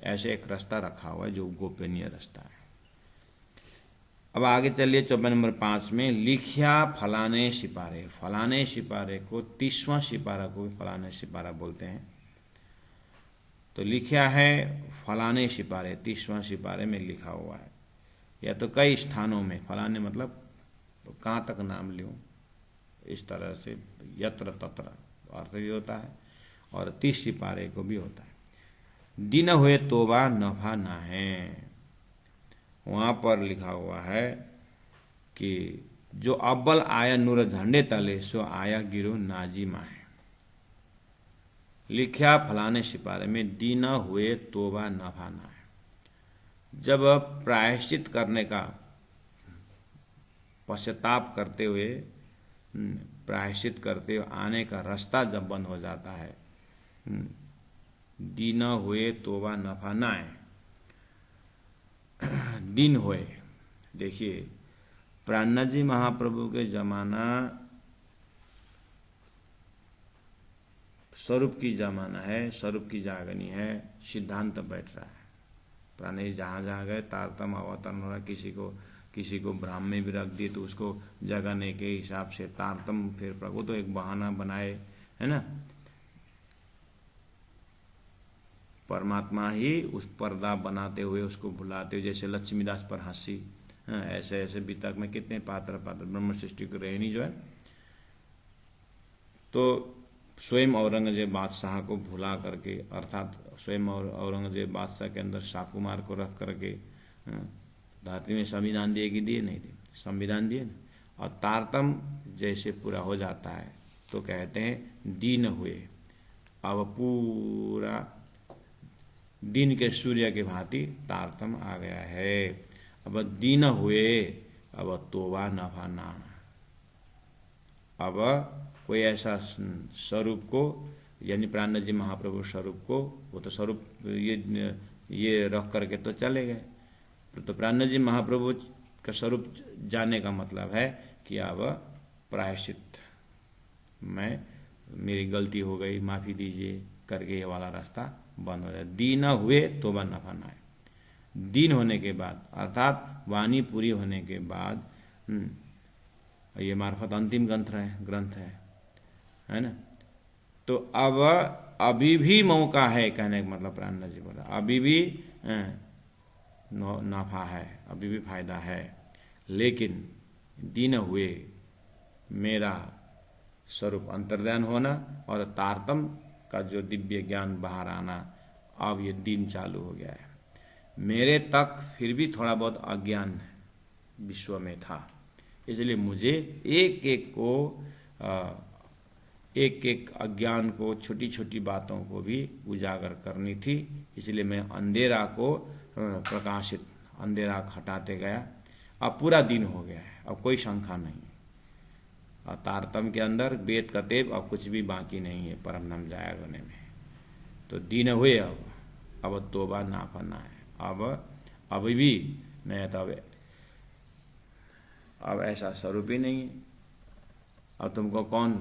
ऐसे एक रास्ता रखा हुआ है जो गोपनीय रास्ता है। अब आगे चलिए 54 नंबर 5 में, लिखिया फलाने सिपारे। फलाने सिपारे को 30वां सिपारा को भी फलाने सिपारा बोलते हैं। तो लिखिया है फलाने सिपारे, 30वां सिपारे में लिखा हुआ है, या तो कई स्थानों में। फलाने मतलब तो कहाँ तक नाम लूँ, इस तरह से यत्र तत्र अर्थ भी होता है, और 30 सिपारे को भी होता है। दिन हुए तोबा नफा ना है, वहां पर लिखा हुआ है कि जो अव्वल आया नूर झंडे तले, सो आया गिरो नाजिमा है। लिखा फलाने सिपारे में दिन हुए तोबा नफा ना है। जब प्रायश्चित करने का, पश्चाताप करते हुए, प्रायश्चित करते हुए आने का रास्ता जब बंद हो जाता है, दिन हुए तोबा नफा ना है। दिन हुए, देखिए प्राणनाथ जी महाप्रभु के जमाना स्वरूप की जमाना है, स्वरूप की जागनी है, सिद्धांत बैठ रहा है। प्राणी जहां जहां गए तारतम अवतरण हो रहा। किसी को ब्राह्म में भी रख दिए तो उसको जगाने के हिसाब से तारतम, फिर प्रभु तो एक बहाना बनाए, है ना। परमात्मा ही उस पर्दा बनाते हुए उसको भुलाते हुए, जैसे लक्ष्मीदास पर हंसी, ऐसे ऐसे वितक में कितने पात्र ब्रह्म सृष्टि को रहनी जो है। तो स्वयं औरंगजेब बादशाह को भुला करके, अर्थात स्वयं औरंगजेब बादशाह के अंदर शाकुमार को रख करके धरती में संविधान दिए कि दिए नहीं दिए, संविधान दिए ना। और तारतम जैसे पूरा हो जाता है तो कहते हैं दिन हुए। अब पूरा दिन के सूर्य के भांति तारतम आ गया है। अब दिन हुए, अब तोबा नफा ना। अब कोई ऐसा स्वरूप को, यानी प्राणनाथ जी महाप्रभु स्वरूप को, वो तो स्वरूप ये रख करके तो चले गए। तो प्राणनाथ जी महाप्रभु का स्वरूप जाने का मतलब है कि अब प्रायश्चित, मेरी गलती हो गई, माफी दीजिए करके ये वाला रास्ता बंद हो जाए। दिन हुए तोबा नफा ना है। दिन होने के बाद, अर्थात वाणी पूरी होने के बाद, ये मार्फत अंतिम ग्रंथ है ना। तो अब अभी भी मौका है, कहने का मतलब प्राणनाथ जी बोला अभी भी नफा है, अभी भी फायदा है। लेकिन दिन हुए मेरा स्वरूप अंतर्ध्यान होना और तारतम का जो दिव्य ज्ञान बाहर आना, अब ये दिन चालू हो गया है। मेरे तक फिर भी थोड़ा बहुत अज्ञान विश्व में था, इसलिए मुझे एक एक अज्ञान को, छोटी छोटी बातों को भी उजागर करनी थी। इसलिए मैं अंधेरा को अंधेरा हटाते गया अब पूरा दिन हो गया है, अब कोई शंका नहीं है। और तारतम के अंदर वेद कतेब अब कुछ भी बाकी नहीं है परम धाम जाया होने में। तो दिन हुए, अब तोबा ना फना है, अब भी नहीं, तब अब ऐसा स्वरूप ही नहीं है। अब तुमको कौन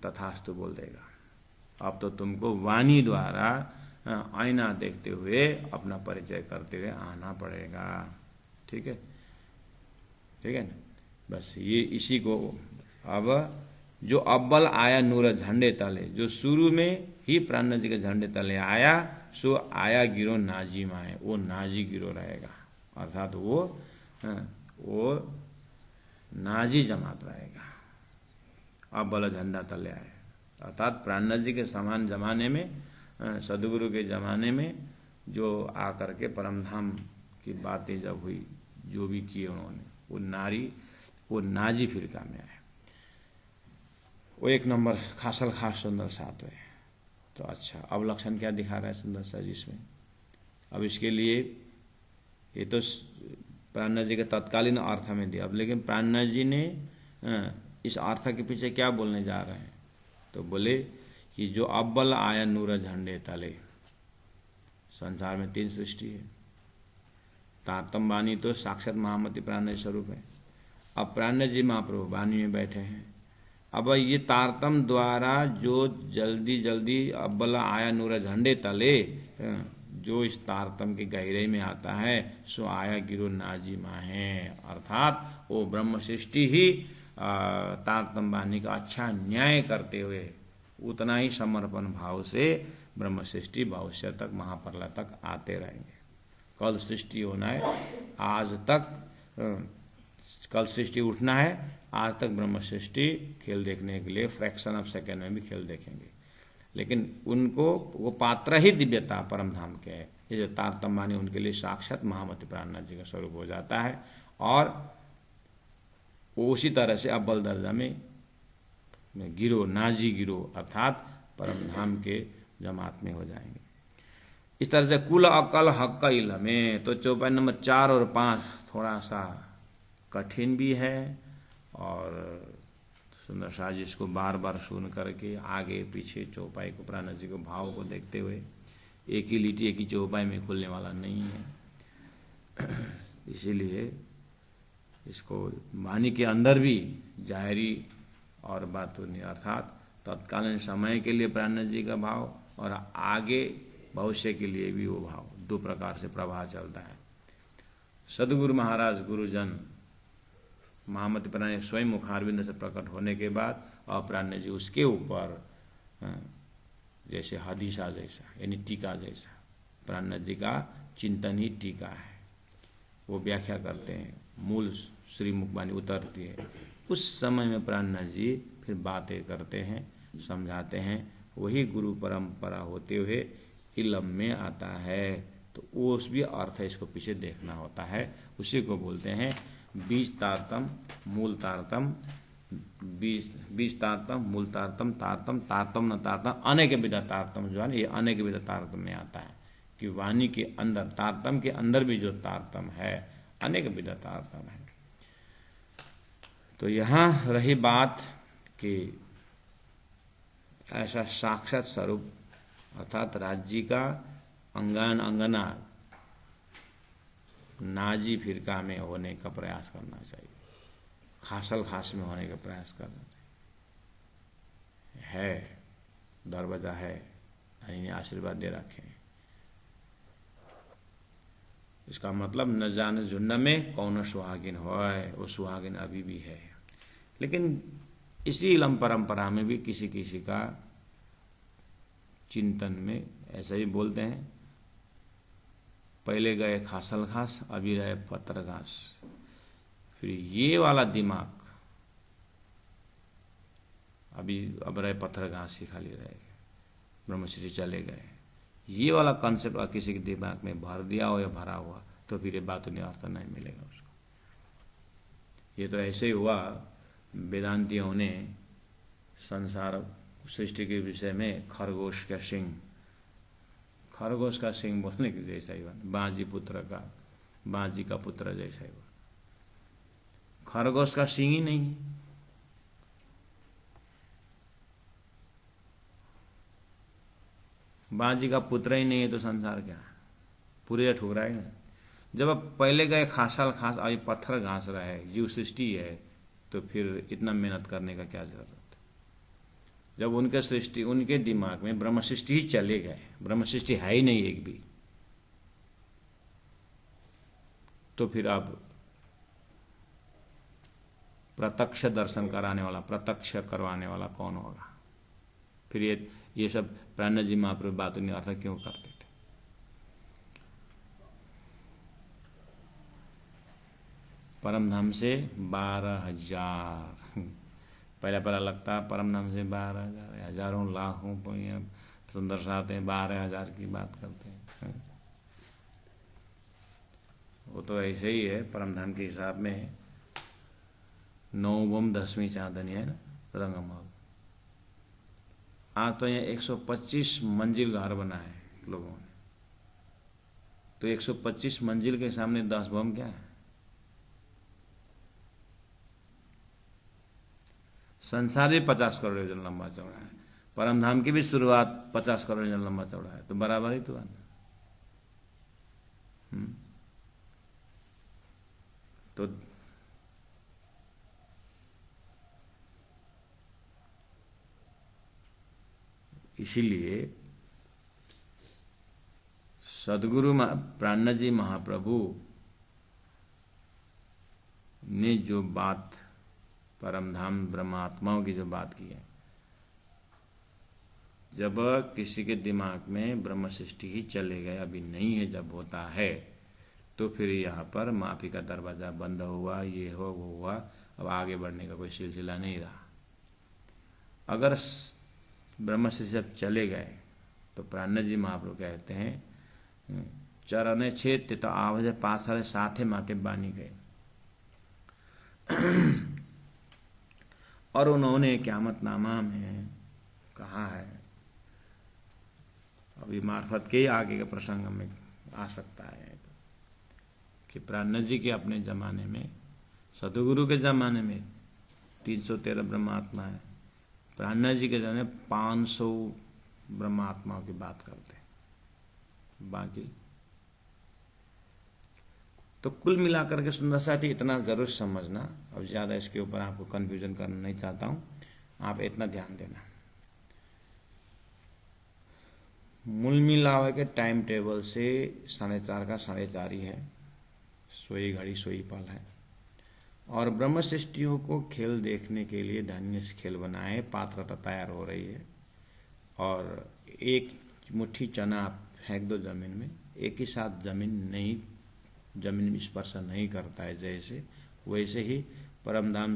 तथास्तु बोल देगा? अब तो तुमको वाणी द्वारा आईना देखते हुए अपना परिचय करते हुए आना पड़ेगा। ठीक है, ठीक है ना? बस ये इसी को, अब जो अव्वल आया नूर झंडे तले, जो शुरू में ही प्राण जी के झंडे तले आया, सो आया गिरो नाजी माए, वो नाजी गिरो रहेगा, अर्थात वो नाजी जमात रहेगा। अव्वल झंडा तले आए, अर्थात प्राण जी के समान जमाने में, सदगुरु के जमाने में जो आकर के परमधाम की बातें जब हुई, जो भी किए उन्होंने, वो नाजी फिरका में आए। वो एक नंबर खासल खास सुंदर साथ है। तो अच्छा, अब लक्षण क्या दिखा रहा है सुंदर सा जी इसमें? अब इसके लिए ये तो प्राण जी के तत्कालीन अर्थ में दिया, अब लेकिन प्राण जी ने इस अर्थ के पीछे क्या बोलने जा रहे हैं? तो बोले कि जो अव्वल आया नूर झंडे तले, संसार में 3 सृष्टि है। तारतम वाणी तो साक्षात महामति प्राण स्वरूप है। अब प्राण जी महाप्रभु वाणी में बैठे हैं। अब ये तारतम द्वारा जो जल्दी जल्दी अव्वल आया नूर झंडे तले, जो इस तारतम की गहराई में आता है, सो आया गिरो नाजी माहे, अर्थात वो ब्रह्म सृष्टि ही तारतम वाणी का अच्छा न्याय करते हुए उतना ही समर्पण भाव से ब्रह्म सृष्टि भविष्य तक महाप्रलय तक आते रहेंगे। कल सृष्टि होना है, आज तक कल सृष्टि उठना है, आज तक ब्रह्म सृष्टि खेल देखने के लिए फ्रैक्शन ऑफ सेकेंड में भी खेल देखेंगे। लेकिन उनको वो पात्र ही दिव्यता परम धाम के है। ये जो तारतम वाणी उनके लिए साक्षात महामति प्राणनाथ जी का स्वरूप हो जाता है, और उसी तरह से अव्वल दर्जा में गिरो नाजी गिरो, अर्थात परम धाम के जमात में हो जाएंगे। इस तरह से कुल अकल हक इल्म में, तो चौपाई नंबर 4 और 5 थोड़ा सा कठिन भी है, और सुंदर शाह जी इसको बार बार सुन करके आगे पीछे चौपाई को प्राण जी को भाव को देखते हुए, एक ही लिटी एक ही चौपाई में खुलने वाला नहीं है। इसीलिए इसको वाणी के अंदर भी जाहिरी और बात नहीं, अर्थात तत्कालीन समय के लिए प्राण जी का भाव और आगे भविष्य के लिए भी वो भाव, 2 प्रकार से प्रवाह चलता है। सदगुरु महाराज गुरुजन महामति प्राण स्वयं मुखारविंद से प्रकट होने के बाद और प्राण जी उसके ऊपर जैसे हदीसा जैसा, यानी टीका जैसा, प्राण जी का चिंतन ही टीका है, वो व्याख्या करते हैं, मूल श्रीमुख वाणी उतरती है। उस समय में प्राण जी फिर बातें करते हैं, समझाते हैं, वही गुरु परंपरा होते हुए इल्म में आता है। तो वो उस भी अर्थ है, इसको पीछे देखना होता है। उसी को बोलते हैं बीज तारतम मूल तारतम, बीज तारतम मूल तारतम, तारतम तारतम न तारतम अनेक विधा तारतम, जो है ना, ये अनेक विधा तारतम में आता है कि वाणी के अंदर, तारतम के अंदर भी जो तारतम है, अनेक विधा तारतम है। तो यहाँ रही बात कि ऐसा साक्षात स्वरूप अर्थात राज्य का अंगन अंगना नाजी फिरका में होने का प्रयास करना चाहिए, खासल खास में होने का प्रयास करना चाहिए। है दरवाजा है, इन्हें आशीर्वाद दे रखे। इसका मतलब न जाने झुंड में कौन सुहागिन हो, वो सुहागिन अभी भी है। लेकिन इसी इलम परंपरा में भी किसी किसी का चिंतन में ऐसा ही बोलते हैं, पहले गए खासल घास, अभी रहे पत्र घास। फिर ये वाला दिमाग अब रहे पत्थर घास ही खाली रहेगा, ब्रह्मश्री चले गए, ये वाला कॉन्सेप्ट किसी के दिमाग में भर दिया हो या भरा हुआ, तो फिर ये बात उन्हें अर्थ नहीं मिलेगा उसको। ये तो ऐसे ही हुआ, वेदांतियों ने संसार सृष्टि के विषय में खरगोश का सिंह, खरगोश का सिंह बोलने के जैसा ही हुआ, बाजी का पुत्र जैसा ही हुआ। खरगोश का सींग ही नहीं है। बाजी का पुत्र ही नहीं है तो संसार क्या है, पूरे ठुकराएगा। जब अब पहले गए खासाल खास अभी पत्थर घास रहा है, जीव सृष्टि है, तो फिर इतना मेहनत करने का क्या जरूरत है। जब उनके सृष्टि, उनके दिमाग में ब्रह्म सृष्टि ही चले गए, ब्रह्म सृष्टि है ही नहीं एक भी, तो फिर अब प्रत्यक्ष दर्शन कराने वाला, प्रत्यक्ष करवाने वाला कौन होगा। फिर ये सब प्राण जी महाप्रभु बात उन्हें अर्थ क्यों करते थे। परम धाम से 12,000, पहला लगता परम धाम से 12,000, हजारों लाखों सुंदर साथ हैं, 12,000 की बात करते हैं। वो तो ऐसे ही है, परम धाम के हिसाब में 9 10वीं चांदनी है ना रंगमहल। आज तो यहाँ 125 मंजिल घर बना है लोगों ने, तो 125 मंजिल के सामने 10 बम क्या है। संसार भी 50 करोड़ योजन लंबा चौड़ा है, परम धाम की भी शुरुआत 50 करोड़ योजन लंबा चौड़ा है, तो बराबर ही तो है। तो इसीलिए सदगुरु प्राण जी महाप्रभु ने जो बात परमधाम ब्रह्मात्माओं की जो बात की है, जब किसी के दिमाग में ब्रह्म सृष्टि ही चले गए, अभी नहीं है, जब होता है तो फिर यहाँ पर माफी का दरवाजा बंद हुआ, ये हो वो हुआ, अब आगे बढ़ने का कोई सिलसिला नहीं रहा। अगर ब्रह्म सृष्टि जब चले गए तो प्राण जी महाप्रभु कहते हैं चरण छेद तो आवाज पासाले साथे माटे बानी गए। और उन्होंने क़यामत नामा में कहा है, अभी मार्फत के आगे के प्रसंग में आ सकता है, कि प्राण जी के अपने जमाने में, सदगुरु के जमाने में 313 ब्रह्मात्मा है, प्राण जी के जमाने 500 ब्रह्मात्माओं की बात करते हैं। बाकी तो कुल मिलाकर के सुंदर साथी इतना जरूर समझना, अब ज़्यादा इसके ऊपर आपको कन्फ्यूजन करना नहीं चाहता हूँ, आप इतना ध्यान देना। मूल मिलावे के टाइम टेबल से 4:30 का 4:30 ही है, सोई घड़ी सोई पल है। और ब्रह्म सृष्टियों को खेल देखने के लिए धन्य से खेल बनाए, पात्रता तैयार हो रही है। और एक मुट्ठी चना आप फेंक दो जमीन में, एक ही साथ जमीन में स्पर्श नहीं करता है, जैसे वैसे ही परमधाम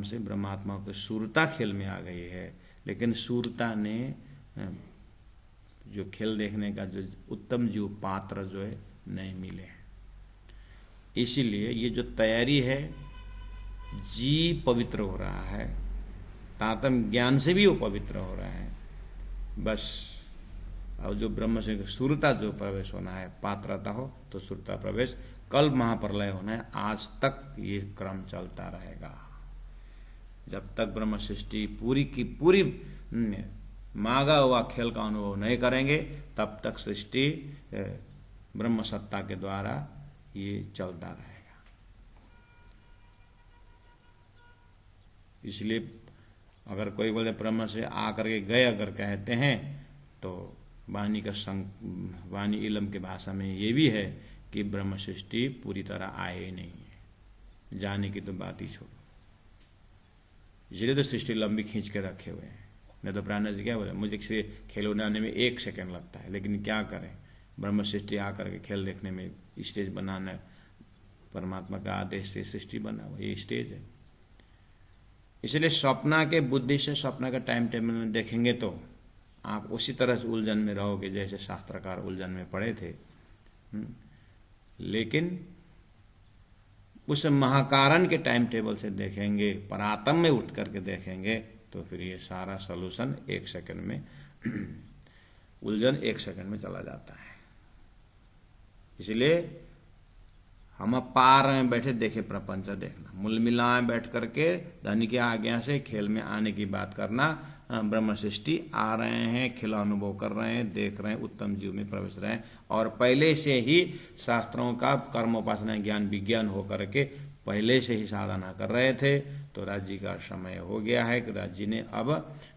से ब्रह्मात्मा को सूरता खेल में आ गई है, लेकिन सूरता ने जो खेल देखने का जो उत्तम जीव पात्र जो है नहीं मिले। इसीलिए ये जो तैयारी है, जी पवित्र हो रहा है, तातम ज्ञान से भी वो पवित्र हो रहा है बस। और जो ब्रह्म से सुरता जो प्रवेश होना है, पात्रता हो तो सुरता प्रवेश, कल महाप्रलय होना है, आज तक ये क्रम चलता रहेगा। जब तक ब्रह्म सृष्टि पूरी की पूरी मांगा हुआ खेल का अनुभव नहीं करेंगे, तब तक सृष्टि ब्रह्म सत्ता के द्वारा ये चलता रहेगा। इसलिए अगर कोई बोले ब्रह्म से आकर के गए अगर कहते हैं, तो वाणी इलम के भाषा में ये भी है कि ब्रह्म सृष्टि पूरी तरह आए नहीं है, जाने की तो बात ही छोड़ो। इसलिए तो सृष्टि लंबी खींच के रखे हुए हैं। नहीं तो प्राण जी क्या बोले, मुझे खेल उड़ाने में 1 सेकंड लगता है, लेकिन क्या करें, ब्रह्म सृष्टि आकर के खेल देखने में स्टेज बनाना, परमात्मा का आदेश से सृष्टि बना हुआ ये स्टेज है। इसलिए स्वप्ना के बुद्धि से स्वप्ना का टाइम टेबल में देखेंगे तो आप उसी तरह से उलझन में रहोगे जैसे शास्त्रकार उलझन में पड़े थे। लेकिन उस महाकारण के टाइम टेबल से देखेंगे, परातम में उठ करके देखेंगे, तो फिर ये सारा सॉल्यूशन 1 सेकंड में उलझन 1 सेकंड में चला जाता है। इसलिए हम पार में बैठे देखे प्रपंच देखना, मूल मिलाए बैठ करके धनी की आज्ञा से खेल में आने की बात करना। ब्रह्म सृष्टि आ रहे हैं, खेल अनुभव कर रहे हैं, देख रहे हैं, उत्तम जीव में प्रवेश रहे हैं, और पहले से ही शास्त्रों का कर्मोपासना ज्ञान विज्ञान होकर के पहले से ही साधना कर रहे थे। तो राज्य का समय हो गया है कि राज्य ने अब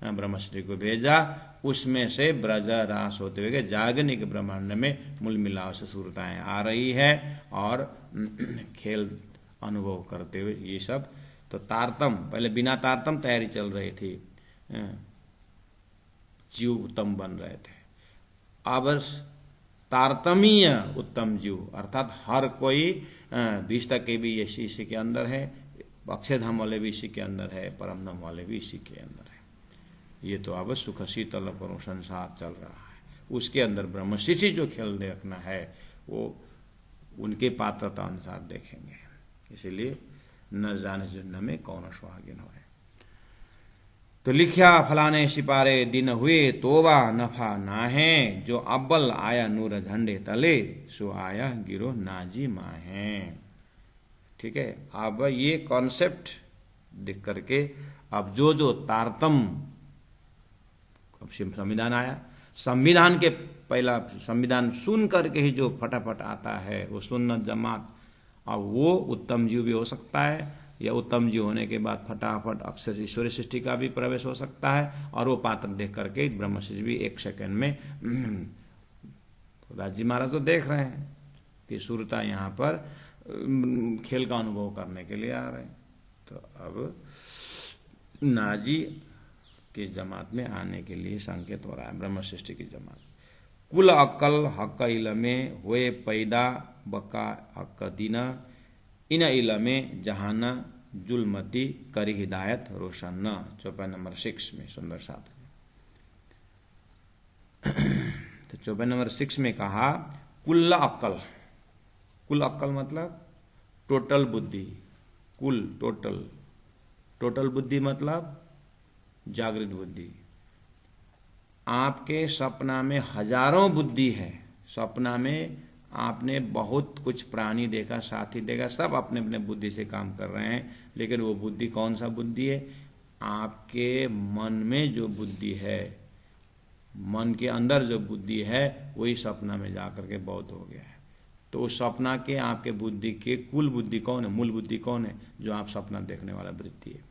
ब्रह्मश्री को भेजा, उसमें से ब्रज रास होते हुए जागनिक ब्रह्मांड में मूल मिलाव से सुरताएं आ रही है और खेल अनुभव करते हुए ये सब। तो तारतम, पहले बिना तारतम तैयारी चल रही थी, जीव उत्तम बन रहे थे। अब तारतमीय उत्तम जीव अर्थात हर कोई 20 तक के भी इसी के अंदर है, अक्षयधाम वाले भी इसी के अंदर है, परमधाम वाले भी इसी के अंदर है। ये तो अब सुख शीतल करो संसार चल रहा है, उसके अंदर ब्रह्मशिष्टि जो खेल देखना है वो उनके पात्रता अनुसार देखेंगे। इसीलिए न जाने जन्म में कौन सुहागिन होए। तो लिखा फलाने सिपारे दिन हुए तोबा नफा नाहे, जो अव्वल आया नूर झंडे तले सो आया गिरो नाजी माहे। ठीक है, अब ये कॉन्सेप्ट देख करके अब जो तारतम, अब संविधान आया, संविधान के पहला संविधान सुन करके ही जो फटाफट आता है वो सुन्नत जमात, अब वो उत्तम जीव भी हो सकता है, या उत्तम जीव होने के बाद फटाफट अक्षर ईश्वरीय सृष्टि का भी प्रवेश हो सकता है, और वो पात्र देख करके ब्रह्म सृष्टि भी 1 सेकंड में। राजी महाराज तो देख रहे हैं कि सुरता यहाँ पर खेल का अनुभव करने के लिए आ रहे हैं। तो अब नाजी की जमात में आने के लिए संकेत हो रहा है, ब्रह्म सृष्टि की जमात। कुल अक्कल हक इलमे हुए पैदा बका हक दीना, इन इलमे जहाना जुलमती करी हिदायत रोशन। चौपाई नंबर 6 में सुंदर साथ तो चौपाई नंबर 6 में कहा कुल अक्कल। कुल अक्कल मतलब टोटल बुद्धि, कुल टोटल बुद्धि मतलब जागृत बुद्धि। आपके सपना में हजारों बुद्धि है, सपना में आपने बहुत कुछ प्राणी देखा, साथी देखा, सब अपने अपने बुद्धि से काम कर रहे हैं, लेकिन वो बुद्धि कौन सा बुद्धि है? आपके मन में जो बुद्धि है, मन के अंदर जो बुद्धि है वही सपना में जाकर के बहुत हो गया है। तो उस सपना के आपके बुद्धि के कुल बुद्धि कौन है, मूल बुद्धि कौन है? जो आप सपना देखने वाला वृत्ति है।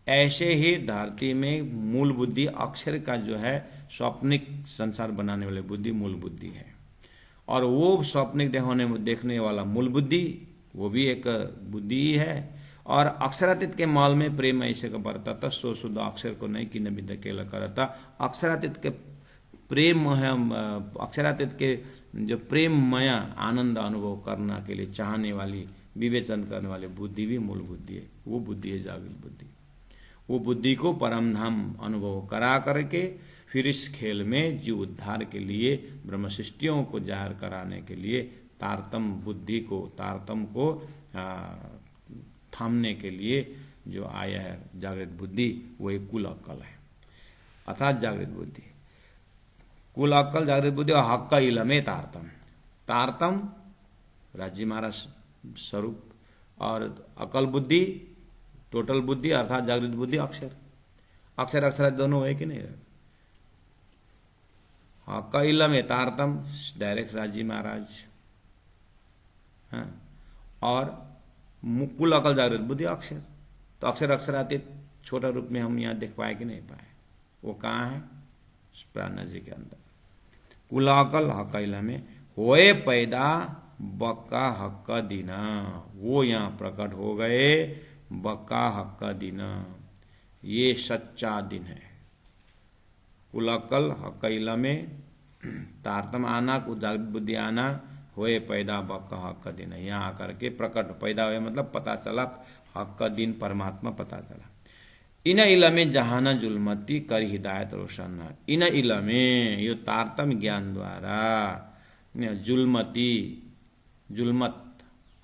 ऐसे ही धरती में मूल बुद्धि अक्षर का जो है स्वप्निक संसार बनाने वाली बुद्धि मूल बुद्धि है, और वो स्वप्निक देखने वाला मूल बुद्धि वो भी एक बुद्धि ही है। और अक्षरातीत के माल में प्रेम ऐसे का बरता था, सो शुद्ध अक्षर को नहीं कि नबी दकेला करता। अक्षरातीत के प्रेम है, अक्षरातीत के जो प्रेममय आनंद अनुभव करना के लिए चाहने वाली, विवेचन करने वाली बुद्धि भी मूल बुद्धि है। वो बुद्धि है जागृत बुद्धि। वो बुद्धि को परमधाम अनुभव करा करके फिर इस खेल में जीव उद्धार के लिए, ब्रह्म सृष्टियों को जाहिर कराने के लिए तारतम बुद्धि को, तारतम को थामने के लिए जो आया है जागृत बुद्धि, वही कुल अक्कल है, अर्थात जागृत बुद्धि। कुल अक्कल जागृत बुद्धि और हक्का इलमे तारतम। तारतम राज्य महाराज स्वरूप, और अकल बुद्धि टोटल बुद्धि अर्थात जागृत बुद्धि अक्षर। अक्षर अक्षर दोनों है कि नहीं? हक्का इलमे तारतम डायरेक्ट राज्य महाराज, हाँ, और कुल अकल जागृत बुद्धि अक्षर। तो अक्षर अक्षरातीत छोटा रूप में हम यहाँ देख पाए कि नहीं पाए? वो कहाँ है? प्राणा जी के अंदर। कुल अकल हक्का इलमे होए पैदा बक्का हक्का दीना, वो यहाँ प्रकट हो गए। बक्का हक्का दीना ये सच्चा दिन है। कुल अकल हक्का इलमे तारतम आना, कुल जागृत बुद्धि आना, होए पैदा बक्का हक का दिन, यहाँ आकर के प्रकट पैदा हुए मतलब पता चला हक का दिन परमात्मा पता चला। इन इलमे जहाना जुलमती कर हिदायत रोशन। इन इलमे यो तारतम ज्ञान द्वारा जुलमती, जुलमत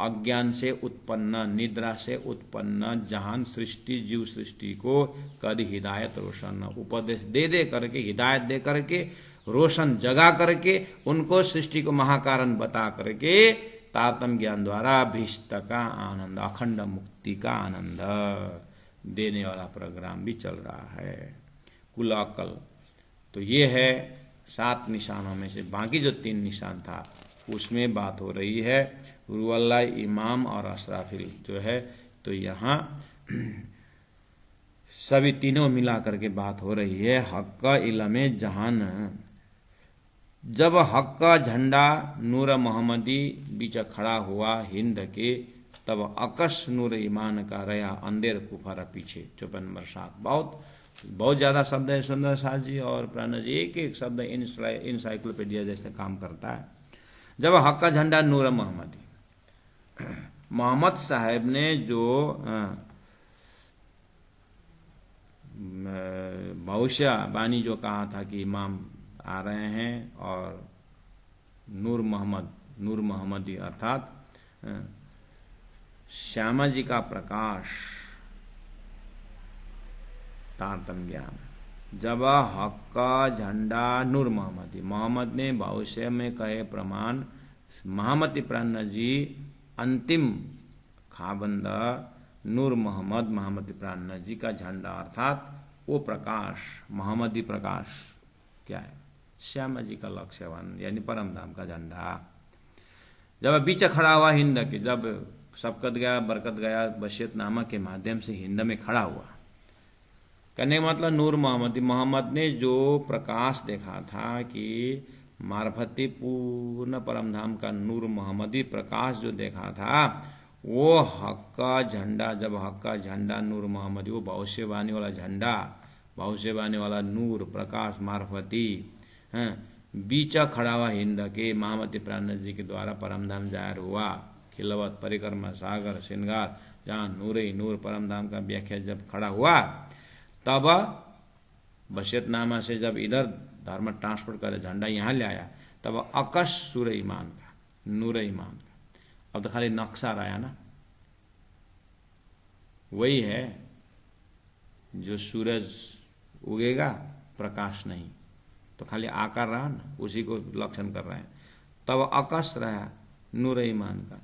अज्ञान से उत्पन्न, निद्रा से उत्पन्न जहान सृष्टि, जीव सृष्टि को कर हिदायत रोशन, उपदेश दे दे करके, हिदायत दे करके, रोशन जगा करके, उनको सृष्टि को महाकारण बता करके तारतम्य ज्ञान द्वारा अभीष्ट का आनंद, अखंड मुक्ति का आनंद देने वाला प्रोग्राम भी चल रहा है। कुल अकल तो ये है 7 निशानों में से। बाकी जो 3 निशान था उसमें बात हो रही है रुअल्लाह, इमाम और असराफिल जो है। तो यहाँ सभी तीनों मिला करके बात हो रही है हक का इल्मे जहान। जब हक का झंडा नूर मोहम्मदी बीच खड़ा हुआ हिंद के, तब अकश नूर ईमान का रया अंधेर कुफर पीछे। 54 नंबर 7। बहुत ज्यादा शब्द है सुंदर साथ जी और प्राण जी, एक एक शब्द इंसाइक्लोपीडिया जैसे काम करता है। जब हक का झंडा नूर मोहम्मदी, मोहम्मद साहब ने जो भविष्यवाणी जो कहा था कि इमाम आ रहे हैं और नूर मोहम्मदी अर्थात श्यामा जी का प्रकाश, तारतम्य ज्ञान। जब हक का झंडा नूर मोहम्मदी, मोहम्मद ने भविष्य में कहे प्रमाण महामती प्राण जी अंतिम खाबंद नूर मोहम्मदी प्राण जी का झंडा अर्थात वो प्रकाश, मोहम्मदी प्रकाश क्या है? श्यामा जी का लक्ष्यवान यानी परम धाम का झंडा। जब बीच खड़ा हुआ हिंद के, जब सबकत गया बरकत गया बशियतनामा के माध्यम से हिंद में खड़ा हुआ, कहने का मतलब नूर मोहम्मदी, मोहम्मद ने जो प्रकाश देखा था कि मार्फती पूर्ण परमधाम का नूर मोहम्मदी प्रकाश जो देखा था, वो हक का झंडा, जब हक का झंडा नूर मोहम्मदी, वो भविष्यवाणी वाला झंडा, भविष्यवाणी वाला नूर प्रकाश मार्फती बीच खड़ा हुआ हिंद के महामती प्राण जी के द्वारा परमधाम जाहिर हुआ। खिलवत परिक्रमा सागर श्रृंगार, जहाँ नूर ही नूर परमधाम का व्याख्या जब खड़ा हुआ, तब बशियतनामा से जब इधर धर्म ट्रांसपोर्ट करे झंडा यहाँ ले आया, तब अकश सूर ईमान का, नूर ईमान का। अब तो खाली नक्शा रहा ना, वही है जो सूरज उगेगा प्रकाश नहीं, तो खाली आकार रहा ना, उसी को लक्षण कर रहे हैं। तब आकाश रहा नूर ईमान का,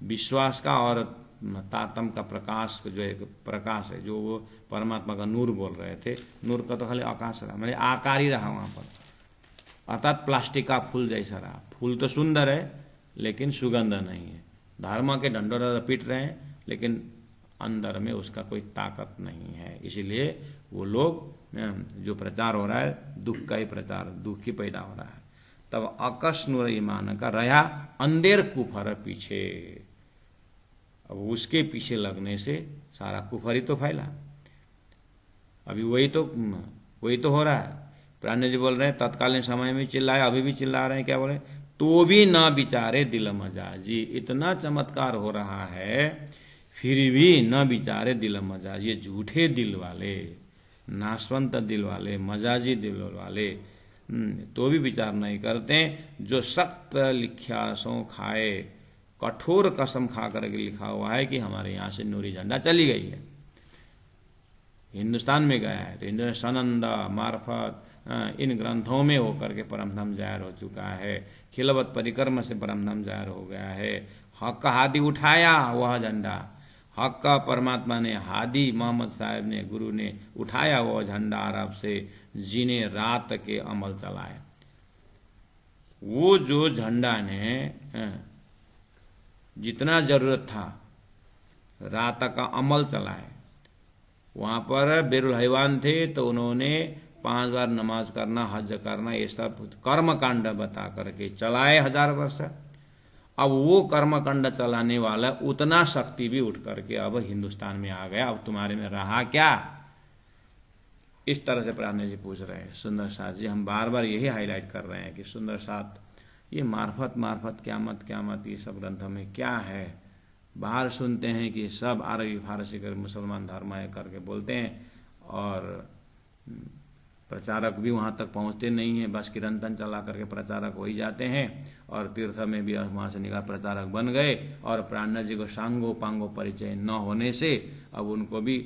विश्वास का और तातम का प्रकाश, जो एक प्रकाश है जो वो परमात्मा का नूर बोल रहे थे, नूर का तो खाली आकाश रहा, मतलब आकार ही रहा वहां पर, अर्थात प्लास्टिक का फूल जैसा रहा। फूल तो सुंदर है लेकिन सुगंध नहीं है, धर्म के ढंडोरा पीट रहे हैं लेकिन अंदर में उसका कोई ताकत नहीं है। इसीलिए वो लोग जो प्रचार हो रहा है दुख का ही प्रचार, दुख की पैदा हो रहा है। तब आकाश नूर ईमान का रहा अंधेर कुफर पीछे, अब उसके पीछे लगने से सारा कुफर ही तो फैला। अभी वही तो हो रहा है। प्राण जी बोल रहे हैं तत्कालीन समय में चिल्लाए, अभी भी चिल्ला रहे हैं, क्या बोले? तो भी ना बिचारे दिल मजाजी, इतना चमत्कार हो रहा है फिर भी न बिचारे दिल मजाजी। ये झूठे दिल वाले, नाशवंत दिल वाले, मजाजी दिल वाले तो भी विचार नहीं करते। जो सख्त लिख्यासों खाए, कठोर कसम खा करके लिखा हुआ है कि हमारे यहाँ से नूरी झंडा चली गई है, हिंदुस्तान में गया है, तो हिंदुस्तान सनंदा मार्फत इन ग्रंथों में होकर के परमधाम जाहिर हो चुका है। खिलवत परिक्रमा से परमधाम जाहिर हो गया है। हक का हादी उठाया वह झंडा, हक का परमात्मा ने, हादी मोहम्मद साहब ने, गुरु ने उठाया वह झंडा अरब से, जिने रात के अमल चलाए। वो जो झंडा ने जितना जरूरत था रात का अमल चलाए। वहां पर बेरुल हैवान थे तो उन्होंने 5 बार नमाज करना, हज करना, ये सब कर्म कांड बता करके चलाए 1000 वर्ष। अब वो कर्मकांड चलाने वाला उतना शक्ति भी उठ करके अब हिंदुस्तान में आ गया, अब तुम्हारे में रहा क्या? इस तरह से प्राण जी पूछ रहे हैं। सुंदर साथ जी, हम बार बार यही हाईलाइट कर रहे हैं कि सुंदर साथ ये मार्फत क्यामत ये सब ग्रंथों में क्या है? बाहर सुनते हैं कि सब अरबी फारसी कर मुसलमान धर्म है करके बोलते हैं, और प्रचारक भी वहां तक पहुंचते नहीं है, बस किरंतन चला करके प्रचारक हो ही जाते हैं, और तीर्थ में भी वहां से निकाल प्रचारक बन गए। और प्राण जी को सांगो पांगो परिचय न होने से अब उनको भी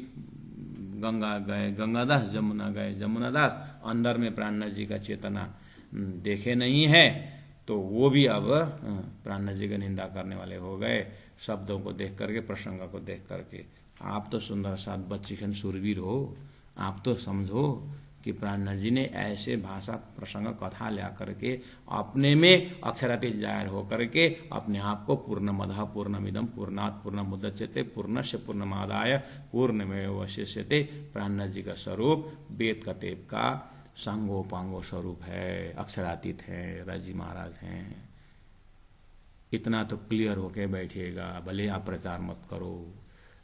गंगा गए गंगादास, जमुना गए जमुनादास, अंदर में प्राण जी का चेतना देखे नहीं है। तो वो भी अब प्राणनाथ जी की निंदा करने वाले हो गए, शब्दों को देख करके, प्रसंग को देख करके। आप तो सुंदर साथ बच्चीखन सूरवीर हो, आप तो समझो कि प्राणनाथ जी ने ऐसे भाषा प्रसंग कथा ला करके अपने में अक्षरातीत जाहिर होकर के अपने आप को पूर्णमदः पूर्णमिदं पूर्णात् पूर्णमुदच्यते पूर्णस्य पूर्णमादाय पूर्णमेवावशिष्यते, प्राणनाथ जी का स्वरूप वेद कतेब का सांगोपांगो स्वरूप है, अक्षरातीत है, राजी महाराज हैं। इतना तो क्लियर होके बैठिएगा, भले आप प्रचार मत करो,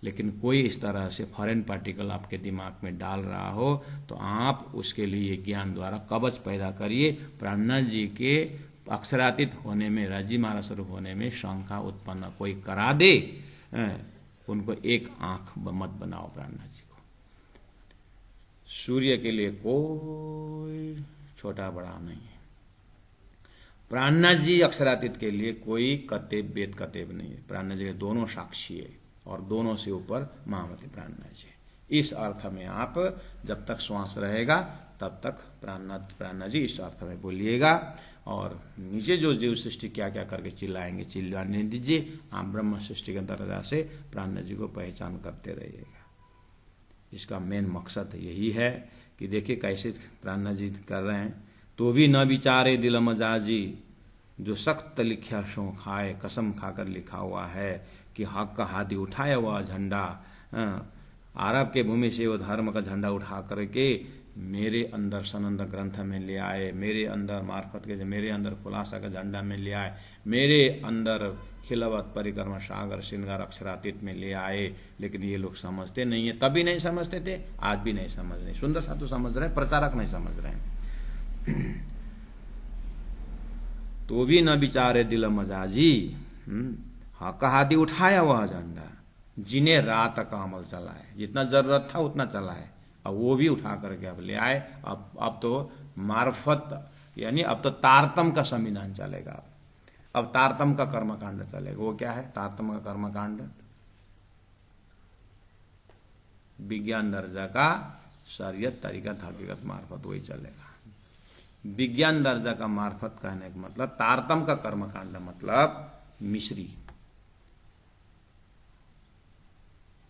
लेकिन कोई इस तरह से फॉरेन पार्टिकल आपके दिमाग में डाल रहा हो तो आप उसके लिए ज्ञान द्वारा कवच पैदा करिए। प्राणनाथ जी के अक्षरातीत होने में, राजी महाराज स्वरूप होने में शंका उत्पन्न कोई करा दे, उनको एक आंख मत बनाओ प्राणनाथ जी को। सूर्य के लिए कोई छोटा बड़ा नहीं है, प्राणनाथ जी अक्षरातीत के लिए कोई कतेब वेद कतेब नहीं है। प्राणनाथ जी के दोनों साक्षी है और दोनों से ऊपर महामती प्राणनाथ जी। इस अर्थ में आप जब तक श्वास रहेगा तब तक प्राणनाथ जी इस अर्थ में बोलिएगा। और नीचे जो जीव सृष्टि क्या क्या करके चिल्लाएंगे चिल्लाने दीजिए, आप ब्रह्म सृष्टि के दर्जा से प्राणनाथ जी को पहचान करते रहिएगा। इसका मेन मकसद यही है कि देखिए कैसे प्राणनाथ जी कर रहे हैं। तो भी न विचारे दिल मजाजी, जो सख्त लिखा सो खाए, कसम खाकर लिखा हुआ है कि हक का हाथी उठाया हुआ झंडा, अरब के भूमि से वो धर्म का झंडा उठा करके मेरे अंदर सनंद ग्रंथ में ले आए, मेरे अंदर मार्फत के मेरे अंदर खुलासा का झंडा में ले आए, मेरे अंदर खिलवत परिक्रमा सागर श्रृंगार अक्षरातीत में ले आए। लेकिन ये लोग समझते नहीं है, तभी नहीं समझते थे, आज भी नहीं समझ रहे। सुंदर साधु समझ रहे हैं, प्रचारक नहीं समझ रहे हैं। तो भी न विचारे दिल मजाजी, हक हाथी उठाया वह झंडा, जिन्हें रात का अमल चलाए, जितना जरूरत था उतना चलाए, अब वो भी उठा करके अब ले आए। अब तो मार्फत यानी अब तो तारतम का संविधान चलेगा। अब तारतम का कर्मकांड चलेगा। वो क्या है तारतम का कर्मकांड? विज्ञान दर्जा का शरीयत तरीकत हकीकत मार्फत वही चलेगा। विज्ञान दर्जा का मार्फत कहने का मतलब तारतम का कर्मकांड मतलब मिश्री,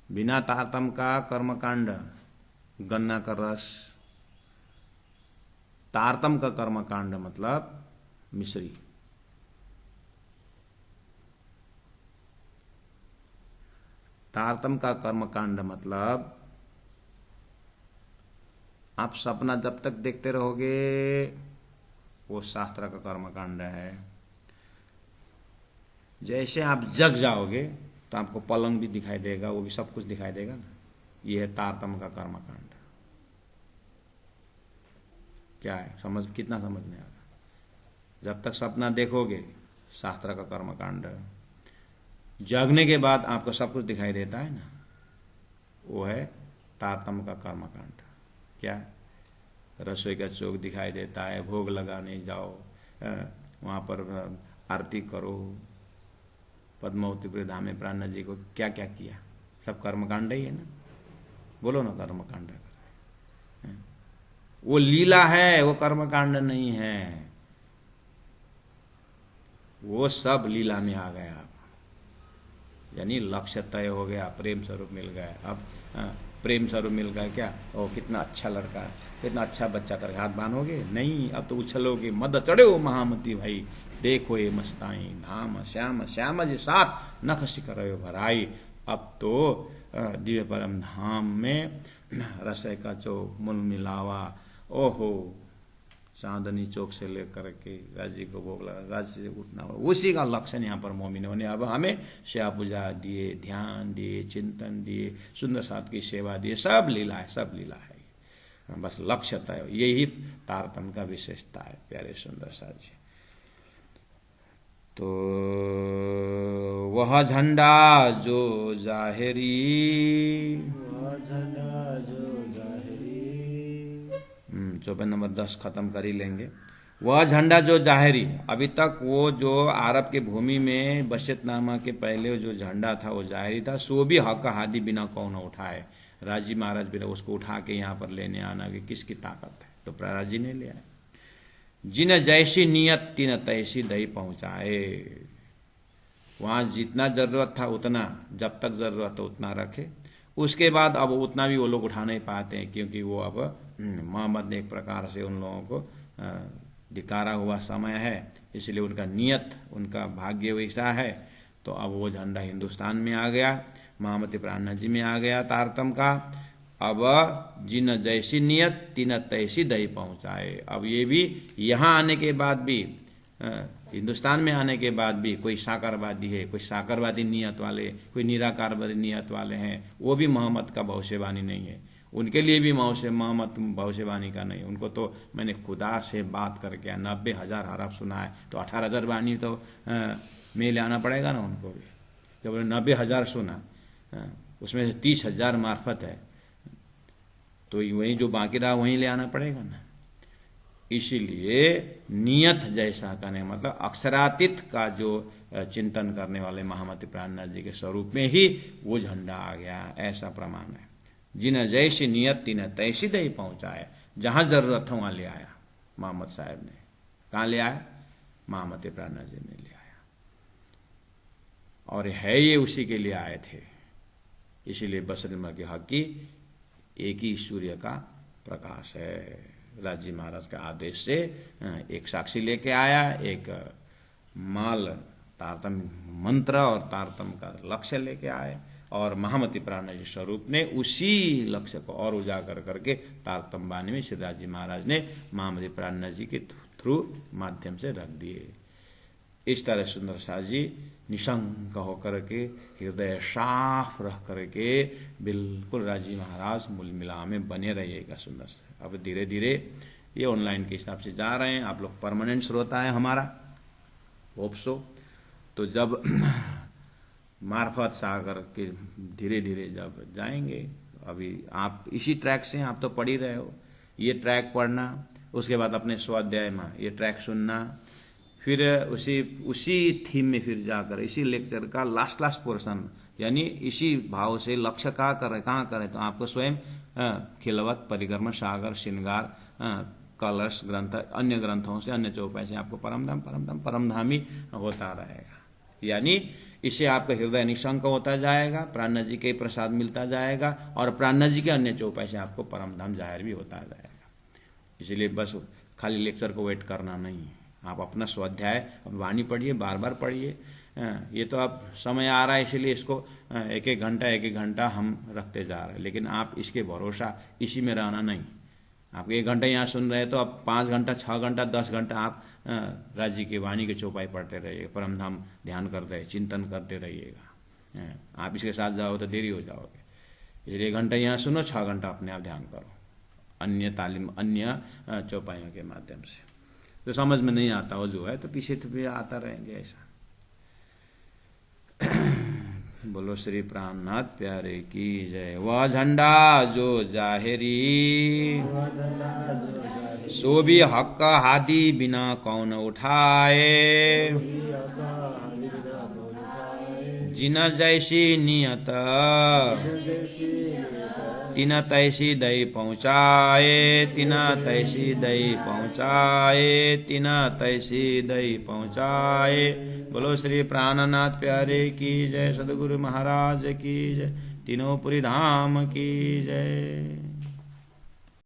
बिना तारतम का कर्मकांड गन्ना का रस, तारतम का कर्मकांड मतलब मिश्री। तारतम का कर्मकांड मतलब आप सपना जब तक देखते रहोगे वो शास्त्र का कर्मकांड है। जैसे आप जग जाओगे तो आपको पलंग भी दिखाई देगा, वो भी सब कुछ दिखाई देगा ना। ये है तारतम का कर्मकांड। क्या है समझ, कितना समझ में आ रहा? जब तक सपना देखोगे शास्त्र का कर्मकांड, जगने के बाद आपको सब कुछ दिखाई देता है ना, वो है तारतम का कर्मकांड। क्या? रसोई का चौक दिखाई देता है, भोग लगाने जाओ, वहां पर आरती करो, पद्मावती धाम में प्राणनाथ जी को क्या क्या किया, सब कर्मकांड ही है ना। बोलो ना कर्मकांड। वो लीला है, वो कर्मकांड नहीं है। वो सब लीला में आ गया, यानी लक्ष्य तय हो गया, प्रेम स्वरूप मिल गया। अब प्रेम स्वरूप मिल गया क्या? ओ कितना अच्छा लड़का, कितना अच्छा बच्चा करके हाथ बांधोगे? नहीं, अब तो उछलोगे, मद चढ़े हो महामती भाई, देखो ये मस्ताई धाम श्याम श्याम जी साथ नख शिखर भराई। अब तो दिव्य परम धाम में रसोई का चौक मूल मिलावा, ओहो चांदनी चौक से लेकर के राज्य को भोग लगा, राज्य से उठना, उसी का लक्षण यहाँ पर मोमिन होने। अब हमें सेवा पूजा दिए, ध्यान दिए, चिंतन दिए, सुंदर साथ की सेवा दिए, सब लीला है, सब लीला है। बस लक्ष्य तय, यही तारतम का विशेषता है प्यारे सुंदर साथ जी। तो वह झंडा जो जाहिरी, वह झंडा जो जाहिरी, 54 नंबर 10 खत्म कर ही लेंगे। वह झंडा जो जाहिरी, अभी तक वो जो अरब के भूमि में बशतनामा के पहले जो झंडा था वो जाहिरी था, सो भी हक हादी बिना कौन उठाए। राजी महाराज बिना उसको उठा के यहाँ पर लेने आना कि किसकी ताकत है, तो प्रहलाद जी ने ले आए। जिन जैसी नियत तिन तैसी दही पहुंचाए। वहां जितना जरूरत था उतना, जब तक जरूरत हो उतना रखे, उसके बाद अब उतना भी वो लोग उठा नहीं पाते हैं, क्योंकि वो अब मोहम्मद ने एक प्रकार से उन लोगों को धिकारा हुआ समय है, इसलिए उनका नियत, उनका भाग्य वैसा है। तो अब वो झंडा हिंदुस्तान में आ गया, महामती प्राणनाथ जी में आ गया तारतम का। अब जिन जैसी नियत तिन तैसी दही पहुंचाए। अब ये भी यहाँ आने के बाद भी, हिंदुस्तान में आने के बाद भी कोई साकरवादी है, कोई साकरवादी नियत वाले, कोई निराकारवादी नियत वाले हैं, वो भी मोहम्मद का भविष्यवाणी नहीं है। उनके लिए भी मोहम्मद भविष्यवाणी का नहीं। उनको तो मैंने खुदा से बात करके 90,000 हरफ सुना है, तो 18,000 वाणी तो में ले आना पड़ेगा ना उनको भी। जब 90,000 सुना, उसमें से 30,000 मार्फत है, तो वहीं जो बाकी रहा वहीं ले आना पड़ेगा ना। इसीलिए नियत जैसा कहने मतलब अक्षरातीत का जो चिंतन करने वाले महामती प्राणनाथ जी के स्वरूप में ही वो झंडा आ गया, ऐसा प्रमाण है। जिन जैसी नियत तिन तैसी दही पहुंचाए। जहां जरूरत था वहां ले आया मोहम्मद साहब ने। कहां ले आया? महामती प्राणनाथ जी ने ले आया। और है ये उसी के लिए आए थे। इसीलिए बसर के हक की एक ही सूर्य का प्रकाश है। राजी महाराज के आदेश से एक साक्षी लेके आया, एक माल तारतम मंत्र और तारतम का लक्ष्य लेके आए, और महामती प्राणनाथ जी स्वरूप ने उसी लक्ष्य को और उजागर करके तारतम वाणी में श्री राजी महाराज ने महामती प्राणनाथ जी के थ्रू माध्यम से रख दिए। इस तरह सुंदर शाह जी निशंक होकर के, हृदय साफ रह करके बिल्कुल राजी महाराज मूल मिला में बने रहिएगा सुंदर शाह। अब धीरे धीरे ये ऑनलाइन के हिसाब से जा रहे हैं। आप लोग परमानेंट श्रोता है हमारा, होप सो। तो जब मार्फत सागर के धीरे धीरे जब जाएंगे, अभी आप इसी ट्रैक से आप तो पढ़ ही रहे हो, ये ट्रैक पढ़ना, उसके बाद अपने स्वाध्याय में ये ट्रैक सुनना, फिर उसी थीम में फिर जाकर इसी लेक्चर का लास्ट पोर्शन, यानी इसी भाव से लक्ष्य कहाँ करें तो आपको स्वयं खिलवत, परिक्रम, सागर, श्रृंगार, कलश ग्रंथ, अन्य ग्रंथों से, अन्य चौपाई से आपको परमधामी होता रहेगा। यानी इससे आपका हृदय निशंक होता जाएगा, प्राणनाथ जी के प्रसाद मिलता जाएगा, और प्राणनाथ जी के अन्य चौपाई से आपको परमधाम जाहिर भी होता जाएगा। इसलिए बस खाली लेक्चर को वेट करना नहीं है, आप अपना स्वाध्याय वाणी पढ़िए, बार बार पढ़िए। ये तो अब समय आ रहा है, इसलिए इसको एक एक घंटा हम रखते जा रहे हैं, लेकिन आप इसके भरोसा इसी में रहना नहीं। आप 1 घंटा यहाँ सुन रहे हैं तो आप 5 घंटा, 6 घंटा, 10 घंटा आप राज्य की वाणी के चौपाई पढ़ते रहिएगा, परमधाम ध्यान करते, चिंतन करते रहिएगा। आप इसके साथ जाओ तो देरी हो जाओगे। इसलिए 1 घंटा यहाँ सुनो, 6 घंटा अपने आप ध्यान करो, अन्य तालीम, अन्य चौपाइयों के माध्यम से। तो समझ में नहीं आता वो जो है तो पीछे तो भी आता रहेंगे ऐसा। बोलो श्री प्राणनाथ प्यारे की जय। वह झंडा जो जाहिरी, सो भी हक हादी बिना कौन उठाए। जिन जैसी नियत तिन तैसी दई पहुँचाए, तिन तैसी दई पहुँचाए, तिन तैसी दई पहुँचाए। बोलो श्री प्राणनाथ प्यारे की जय, सदगुरु महाराज की जय, तीनों पुरी धाम की जय।